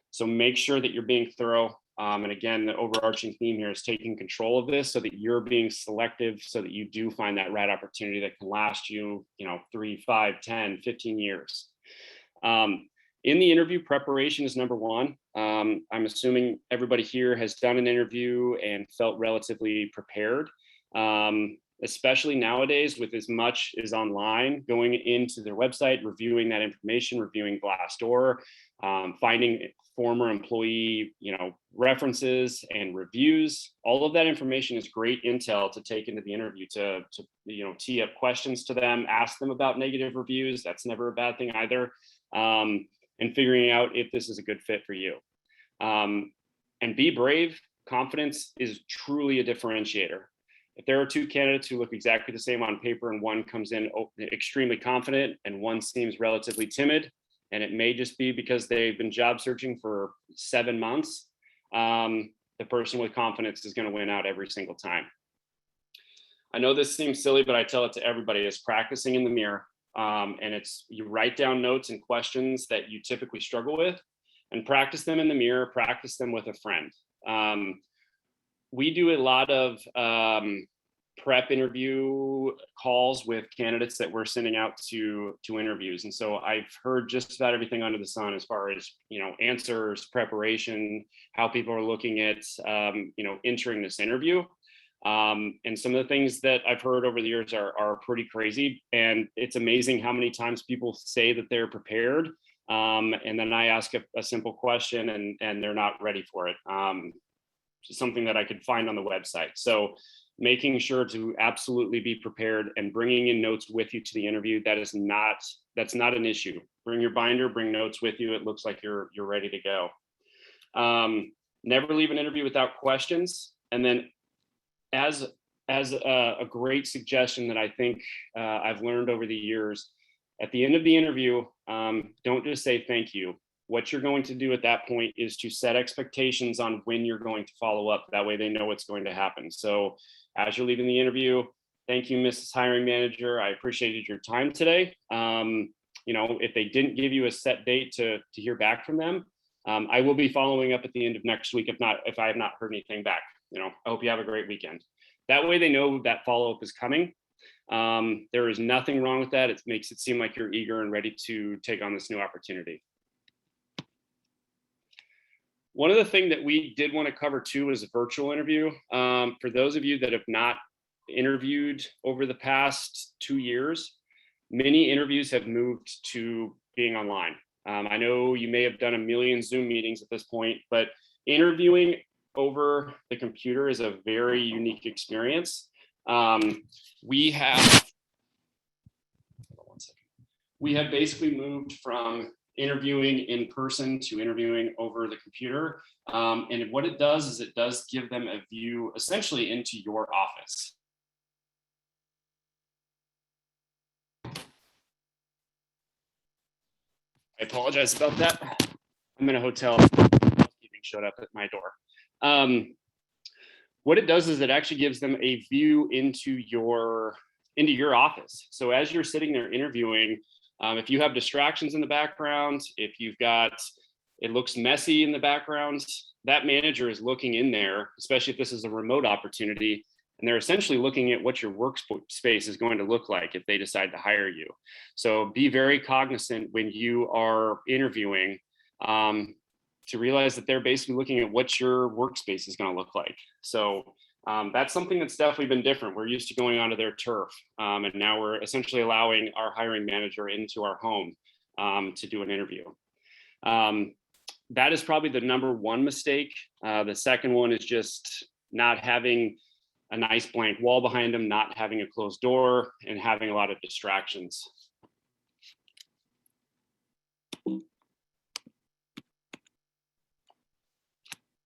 So make sure that you're being thorough. And again, the overarching theme here is taking control of this so that you're being selective, so that you do find that right opportunity that can last you, 3, 5, 10, 15 years. In the interview, preparation is number one. I'm assuming everybody here has done an interview and felt relatively prepared, especially nowadays with as much as online, going into their website, reviewing that information, reviewing Glassdoor, finding former employee, references and reviews. All of that information is great intel to take into the interview to tee up questions to them, ask them about negative reviews. That's never a bad thing either. And figuring out if this is a good fit for you. And be brave. Confidence is truly a differentiator. If there are two candidates who look exactly the same on paper and one comes in extremely confident and one seems relatively timid, and it may just be because they've been job searching for 7 months, the person with confidence is going to win out every single time. I know this seems silly, but I tell it to everybody, is practicing in the mirror. And you write down notes and questions that you typically struggle with and practice them in the mirror, practice them with a friend. We do a lot of prep interview calls with candidates that we're sending out to interviews. And so I've heard just about everything under the sun as far as, answers, preparation, how people are looking at, entering this interview. And some of the things that I've heard over the years are pretty crazy. And it's amazing how many times people say that they're prepared. And then I ask a simple question and they're not ready for it. Something that I could find on the website. So making sure to absolutely be prepared and bringing in notes with you to the interview, that's not an issue. Bring your binder, bring notes with you. It looks like you're ready to go. Never leave an interview without questions. And then as a great suggestion that I think I've learned over the years, at the end of the interview, don't just say thank you. What you're going to do at that point is to set expectations on when you're going to follow up. That way they know what's going to happen. So as you're leaving the interview, thank you, Mrs. Hiring Manager. I appreciated your time today. If they didn't give you a set date to hear back from them, I will be following up at the end of next week. If I have not heard anything back, I hope you have a great weekend. That way they know that follow-up is coming. There is nothing wrong with that. It makes it seem like you're eager and ready to take on this new opportunity. One of the things that we did want to cover too is a virtual interview. For those of you that have not interviewed over the past 2 years, many interviews have moved to being online. I know you may have done a million Zoom meetings at this point, but interviewing over the computer is a very unique experience. We have basically moved from interviewing in person to interviewing over the computer. And what it does is it does give them a view essentially into your office. I apologize about that. I'm in a hotel. Housekeeping showed up at my door. What it does is it actually gives them a view into your office. So as you're sitting there interviewing, if you have distractions in the background, if it looks messy in the background, that manager is looking in there, especially if this is a remote opportunity, and they're essentially looking at what your workspace is going to look like if they decide to hire you. So be very cognizant when you are interviewing to realize that they're basically looking at what your workspace is going to look like. So that's something that's definitely been different. We're used to going onto their turf, and now we're essentially allowing our hiring manager into our home to do an interview. That is probably the number one mistake. The second one is just not having a nice blank wall behind them, not having a closed door, and having a lot of distractions.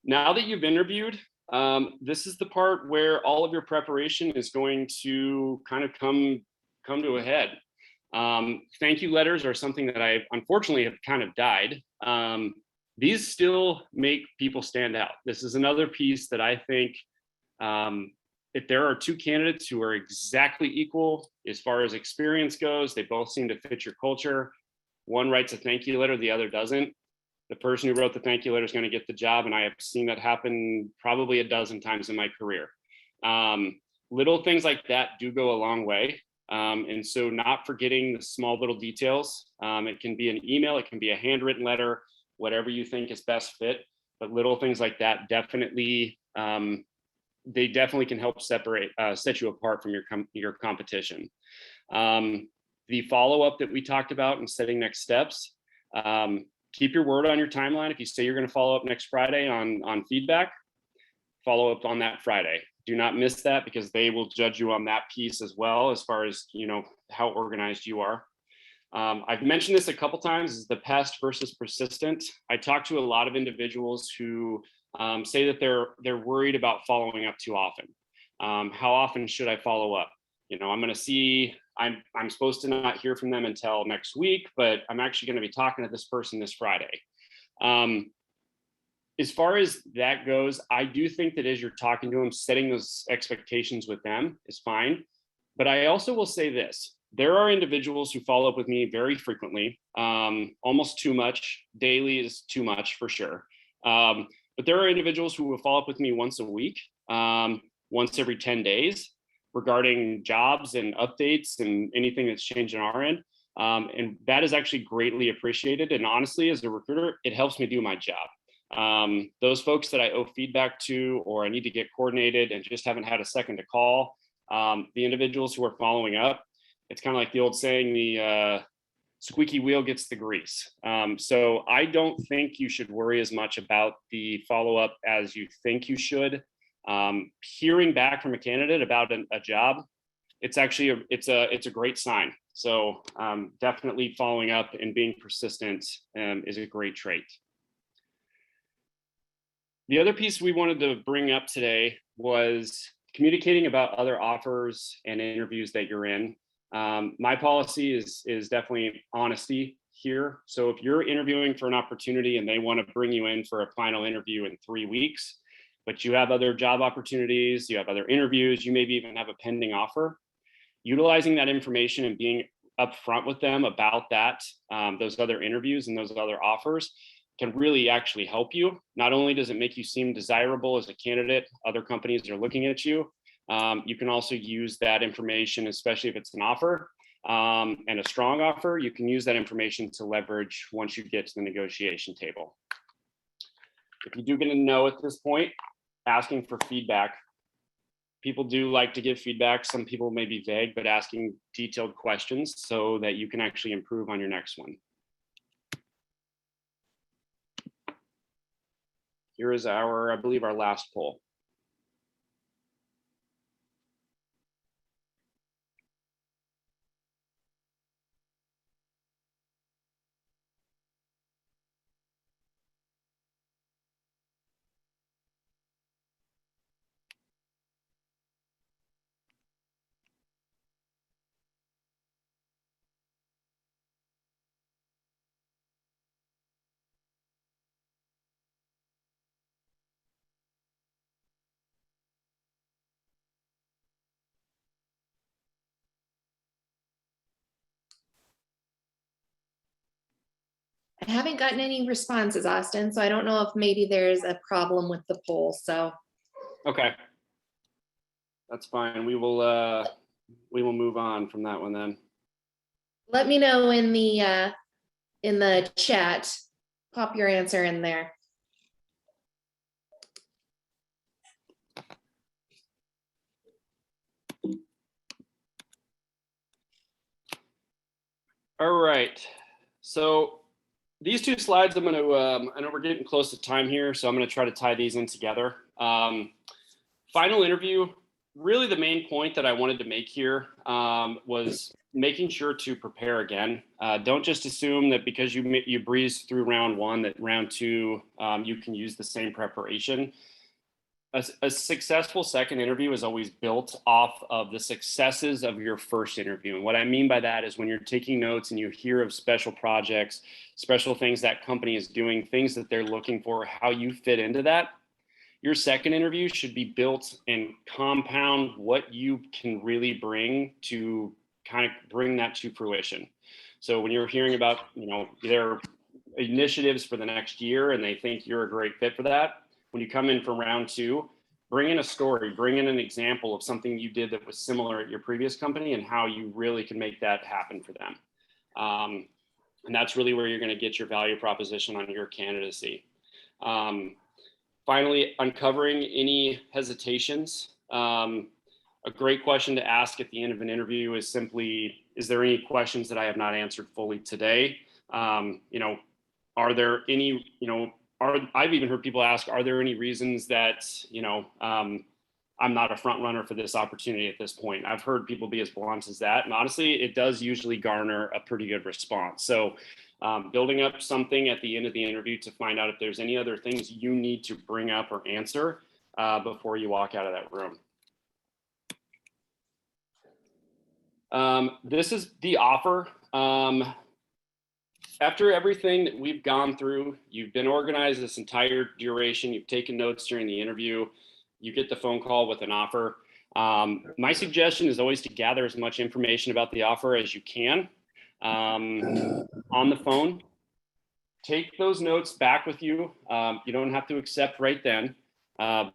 Now that you've interviewed, this is the part where all of your preparation is going to kind of come to a head. Thank you letters are something that I unfortunately have kind of died. These still make people stand out. This is another piece that I think if there are two candidates who are exactly equal as far as experience goes, they both seem to fit your culture. One writes a thank you letter, the other doesn't. The person who wrote the thank you letter is going to get the job, and I have seen that happen probably a dozen times in my career. Little things like that do go a long way. And so not forgetting the small little details. It can be an email, it can be a handwritten letter, whatever you think is best fit. But little things like that definitely, they definitely can help set you apart from your competition. The follow-up that we talked about and setting next steps. Keep your word on your timeline. If you say you're going to follow up next Friday on feedback, follow up on that Friday. Do not miss that, because they will judge you on that piece as well, as far as, you know, how organized you are. I've mentioned this a couple times, is the past versus persistent. I talk to a lot of individuals who say that they're worried about following up too often. How often should I follow up? You know, I'm going to see, I'm supposed to not hear from them until next week, but I'm actually going to be talking to this person this Friday. As far as that goes, I do think that as you're talking to them, setting those expectations with them is fine. But I also will say this, there are individuals who follow up with me very frequently, almost too much. Daily is too much for sure. But there are individuals who will follow up with me once a week, once every 10 days, regarding jobs and updates and anything that's changed on our end. And that is actually greatly appreciated. And honestly, as a recruiter, it helps me do my job. Those folks that I owe feedback to, or I need to get coordinated and just haven't had a second to call, the individuals who are following up, it's kind of like the old saying, the squeaky wheel gets the grease. So I don't think you should worry as much about the follow-up as you think you should. Hearing back from a candidate about a job, it's actually it's a great sign. So definitely following up and being persistent is a great trait. The other piece we wanted to bring up today was communicating about other offers and interviews that you're in. My policy is definitely honesty here. So if you're interviewing for an opportunity and they want to bring you in for a final interview in 3 weeks, but you have other job opportunities, you have other interviews, you maybe even have a pending offer, utilizing that information and being upfront with them about that, those other interviews and those other offers can really actually help you. Not only does it make you seem desirable as a candidate, other companies are looking at you. You can also use that information, especially if it's an offer and a strong offer, you can use that information to leverage once you get to the negotiation table. If you do get a no at this point, asking for feedback. People do like to give feedback. Some people may be vague, but asking detailed questions so that you can actually improve on your next one. Here is I believe our last poll. I haven't gotten any responses, Austin, so I don't know if maybe there's a problem with the poll, so. Okay. That's fine. We will move on from that one then. Let me know in the chat, pop your answer in there. All right. So these two slides, I'm going to, I know we're getting close to time here, so I'm going to try to tie these in together. Final interview, really the main point that I wanted to make here was making sure to prepare again. Don't just assume that because you breeze through round one, that round two, you can use the same preparation. A successful second interview is always built off of the successes of your first interview. And what I mean by that is when you're taking notes and you hear of special projects, special things that company is doing, things that they're looking for, how you fit into that, your second interview should be built and compound what you can really bring to kind of bring that to fruition. So when you're hearing about, their initiatives for the next year and they think you're a great fit for that, when you come in for round two, bring in a story, bring in an example of something you did that was similar at your previous company and how you really can make that happen for them. And that's really where you're going to get your value proposition on your candidacy. Finally, uncovering any hesitations. A great question to ask at the end of an interview is simply, is there any questions that I have not answered fully today? Are there any, I've even heard people ask, are there any reasons that, I'm not a front runner for this opportunity at this point? I've heard people be as blunt as that. And honestly, it does usually garner a pretty good response. So building up something at the end of the interview to find out if there's any other things you need to bring up or answer before you walk out of that room. This is the offer. After everything that we've gone through, you've been organized this entire duration, you've taken notes during the interview, you get the phone call with an offer. My suggestion is always to gather as much information about the offer as you can on the phone. Take those notes back with you. You don't have to accept right then.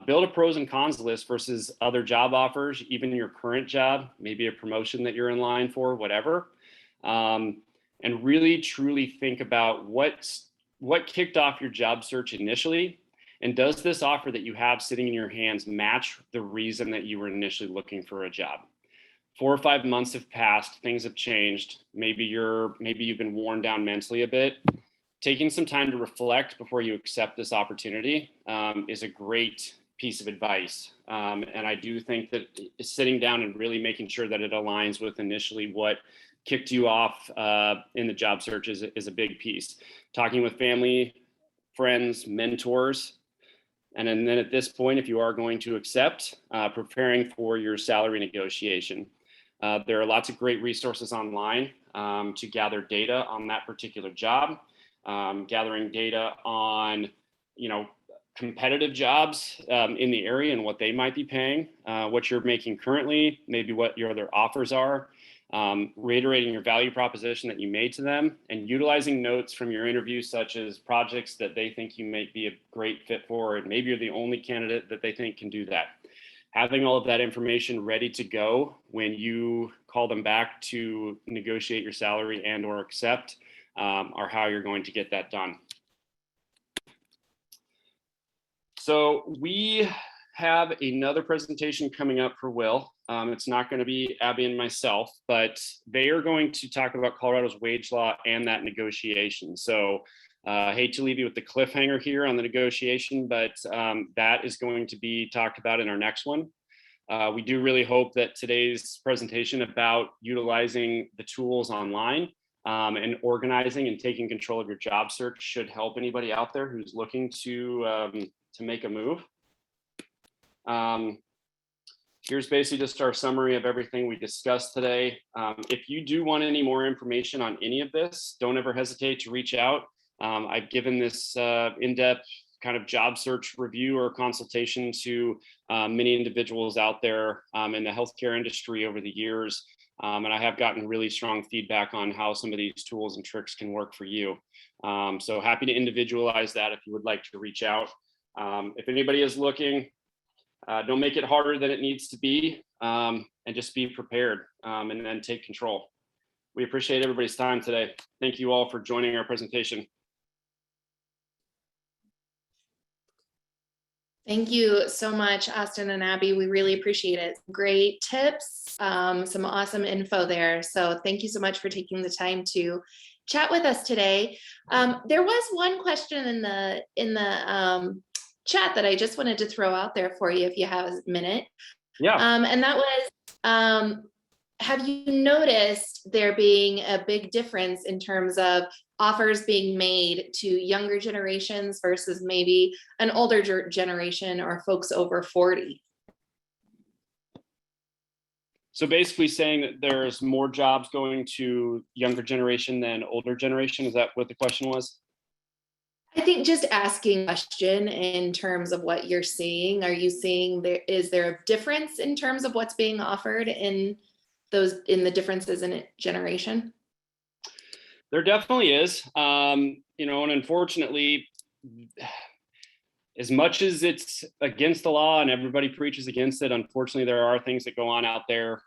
Build a pros and cons list versus other job offers, even your current job, maybe a promotion that you're in line for, whatever. And really truly think about what kicked off your job search initially, and does this offer that you have sitting in your hands match the reason that you were initially looking for a job? 4 or 5 months have passed, things have changed. Maybe you've been worn down mentally a bit. Taking some time to reflect before you accept this opportunity is a great piece of advice. And I do think that sitting down and really making sure that it aligns with initially what kicked you off in the job search is a big piece. Talking with family, friends, mentors, and then at this point, if you are going to accept, preparing for your salary negotiation. There are lots of great resources online to gather data on that particular job, gathering data on, competitive jobs in the area and what they might be paying, what you're making currently, maybe what your other offers are, reiterating your value proposition that you made to them, and utilizing notes from your interview, such as projects that they think you may be a great fit for, and maybe you're the only candidate that they think can do that. Having all of that information ready to go when you call them back to negotiate your salary and or accept are how you're going to get that done. So we have another presentation coming up for WIL. It's not going to be Abby and myself, but they are going to talk about Colorado's wage law and that negotiation. So I hate to leave you with the cliffhanger here on the negotiation, but that is going to be talked about in our next one. We do really hope that today's presentation about utilizing the tools online and organizing and taking control of your job search should help anybody out there who's looking to make a move. Here's basically just our summary of everything we discussed today. If you do want any more information on any of this, don't ever hesitate to reach out. I've given this in-depth kind of job search review or consultation to many individuals out there in the healthcare industry over the years. And I have gotten really strong feedback on how some of these tools and tricks can work for you. So happy to individualize that if you would like to reach out. If anybody is looking, don't make it harder than it needs to be, and just be prepared and then take control. We appreciate everybody's time today. Thank you all for joining our presentation. Thank you so much, Austin and Abby. We really appreciate it. Great tips, some awesome info there. So thank you so much for taking the time to chat with us today. There was one question in the chat that I just wanted to throw out there for you if you have a minute. Yeah. And that was, have you noticed there being a big difference in terms of offers being made to younger generations versus maybe an older generation or folks over 40? So basically saying that there's more jobs going to younger generation than older generation. Is that what the question was? I think just asking a question in terms of what you're seeing. Are you seeing is there a difference in terms of what's being offered in the differences in generation? There definitely is. And unfortunately, as much as it's against the law and everybody preaches against it, unfortunately, there are things that go on out there,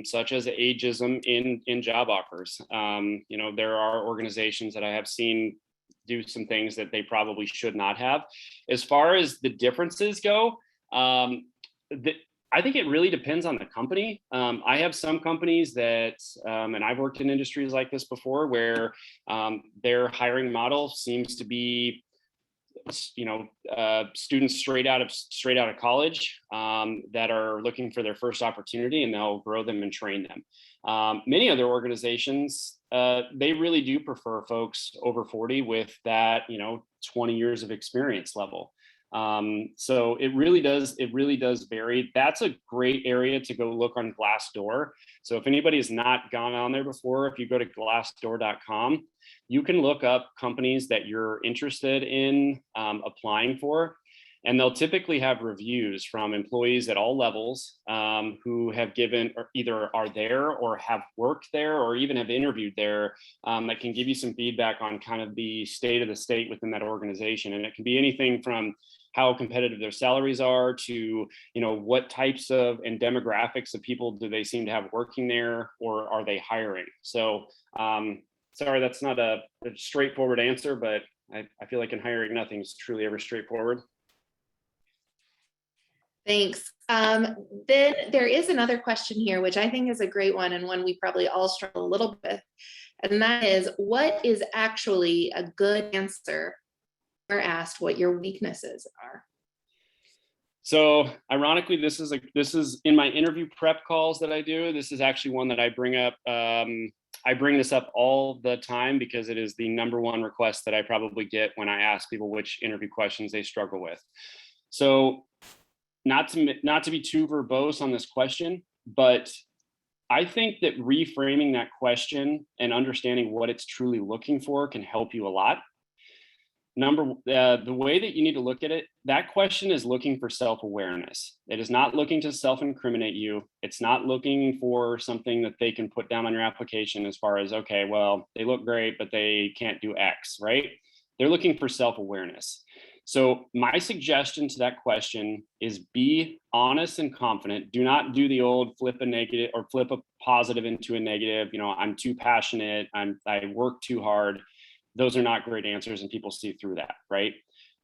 such as ageism in job offers. There are organizations that I have seen do some things that they probably should not have. As far as the differences go, I think it really depends on the company. I have some companies that, and I've worked in industries like this before, where their hiring model seems to be, students straight out of college that are looking for their first opportunity, and they'll grow them and train them. Many other organizations, they really do prefer folks over 40 with that 20 years of experience level. So it really does vary. That's a great area to go look on Glassdoor. So if anybody has not gone on there before, if you go to glassdoor.com, you can look up companies that you're interested in applying for, and they'll typically have reviews from employees at all levels who have given, or either are there or have worked there or even have interviewed there, that can give you some feedback on kind of the state of the state within that organization. And it can be anything from how competitive their salaries are to, what types of and demographics of people do they seem to have working there, or are they hiring? So sorry, that's not a straightforward answer, but I feel like in hiring, nothing is truly ever straightforward. Thanks. Then there is another question here, which I think is a great one, and one we probably all struggle a little bit with. And that is, what is actually a good answer when you're asked what your weaknesses are? So ironically, this is in my interview prep calls that I do. This is actually one that I bring up. I bring this up all the time because it is the number one request that I probably get when I ask people which interview questions they struggle with. So not to be too verbose on this question, but I think that reframing that question and understanding what it's truly looking for can help you a lot. The way that you need to look at it, that question is looking for self-awareness. It is not looking to self-incriminate you. It's not looking for something that they can put down on your application as far as, okay, well, they look great, but they can't do X, right? They're looking for self-awareness. So my suggestion to that question is be honest and confident. Do not do the old flip a negative or flip a positive into a negative. I'm too passionate. I work too hard. Those are not great answers, and people see through that, right?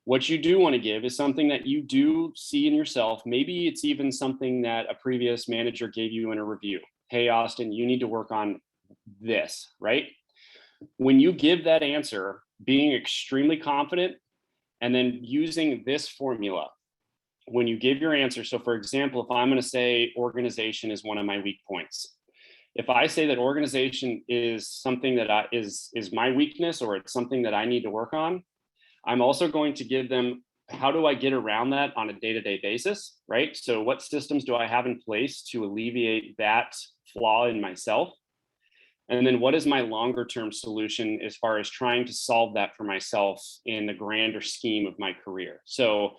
What you do want to give is something that you do see in yourself. Maybe it's even something that a previous manager gave you in a review. Hey, Austin, you need to work on this, right? When you give that answer, being extremely confident, and then using this formula when you give your answer. So for example, if I'm going to say organization is one of my weak points, if I say that organization is something that is my weakness, or it's something that I need to work on, I'm also going to give them, how do I get around that on a day-to-day basis, right? So what systems do I have in place to alleviate that flaw in myself? And then what is my longer term solution as far as trying to solve that for myself in the grander scheme of my career? So,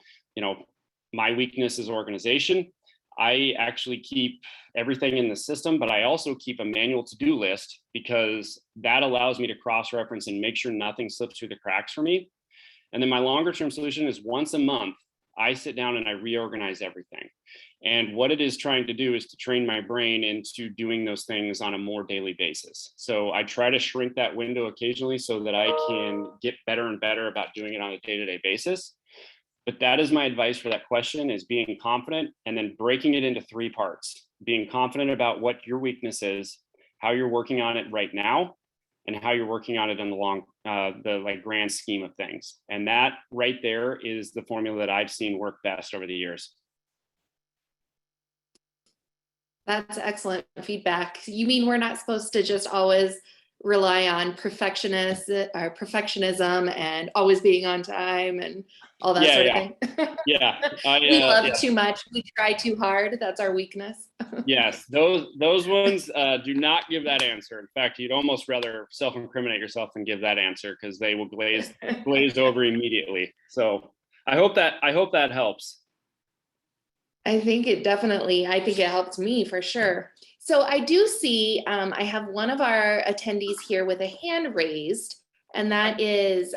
my weakness is organization. I actually keep everything in the system, but I also keep a manual to-do list because that allows me to cross-reference and make sure nothing slips through the cracks for me. And then my longer term solution is once a month, I sit down and I reorganize everything. And what it is trying to do is to train my brain into doing those things on a more daily basis. So I try to shrink that window occasionally so that I can get better and better about doing it on a day-to-day basis. But that is my advice for that question, is being confident and then breaking it into 3 parts. Being confident about what your weakness is, how you're working on it right now, and how you're working on it in the like grand scheme of things. And that right there is the formula that I've seen work best over the years. That's excellent feedback. You mean we're not supposed to just always rely on perfectionism and always being on time and all that sort of thing? Yeah. We love too much. We try too hard. That's our weakness. Yes, those ones do not give that answer. In fact, you'd almost rather self-incriminate yourself than give that answer, because they will glaze over immediately. So I hope that helps. I think it helped me for sure. So I do see, I have one of our attendees here with a hand raised, and that is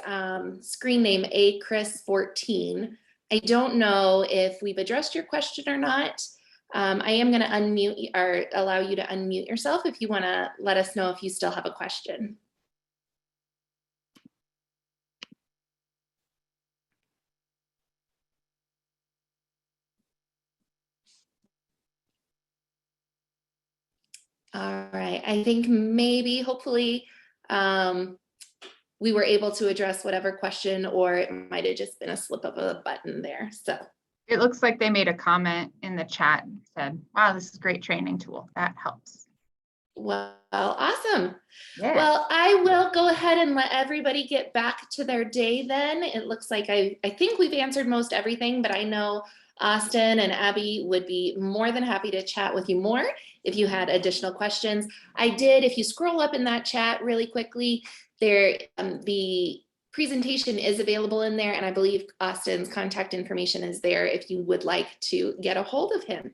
screen name AChris14. I don't know if we've addressed your question or not. I am going to unmute or allow you to unmute yourself if you want to let us know if you still have a question. All right, I think maybe, hopefully, we were able to address whatever question, or it might have just been a slip of a button there. So it looks like they made a comment in the chat and said, wow, this is a great training tool. That helps. Well, awesome. Yeah. Well, I will go ahead and let everybody get back to their day then. It looks like I think we've answered most everything, but I know Austin and Abby would be more than happy to chat with you more if you had additional questions. If you scroll up in that chat really quickly, there, the presentation is available in there, and I believe Austin's contact information is there if you would like to get a hold of him.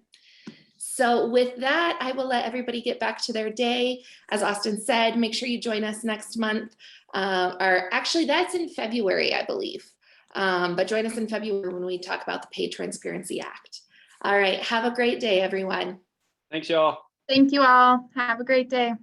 So with that, I will let everybody get back to their day. As Austin said, make sure you join us next month. Or actually, that's in February, I believe. But join us in February when we talk about the Pay Transparency Act. All right, have a great day, everyone. Thanks, y'all. Thank you all. Have a great day.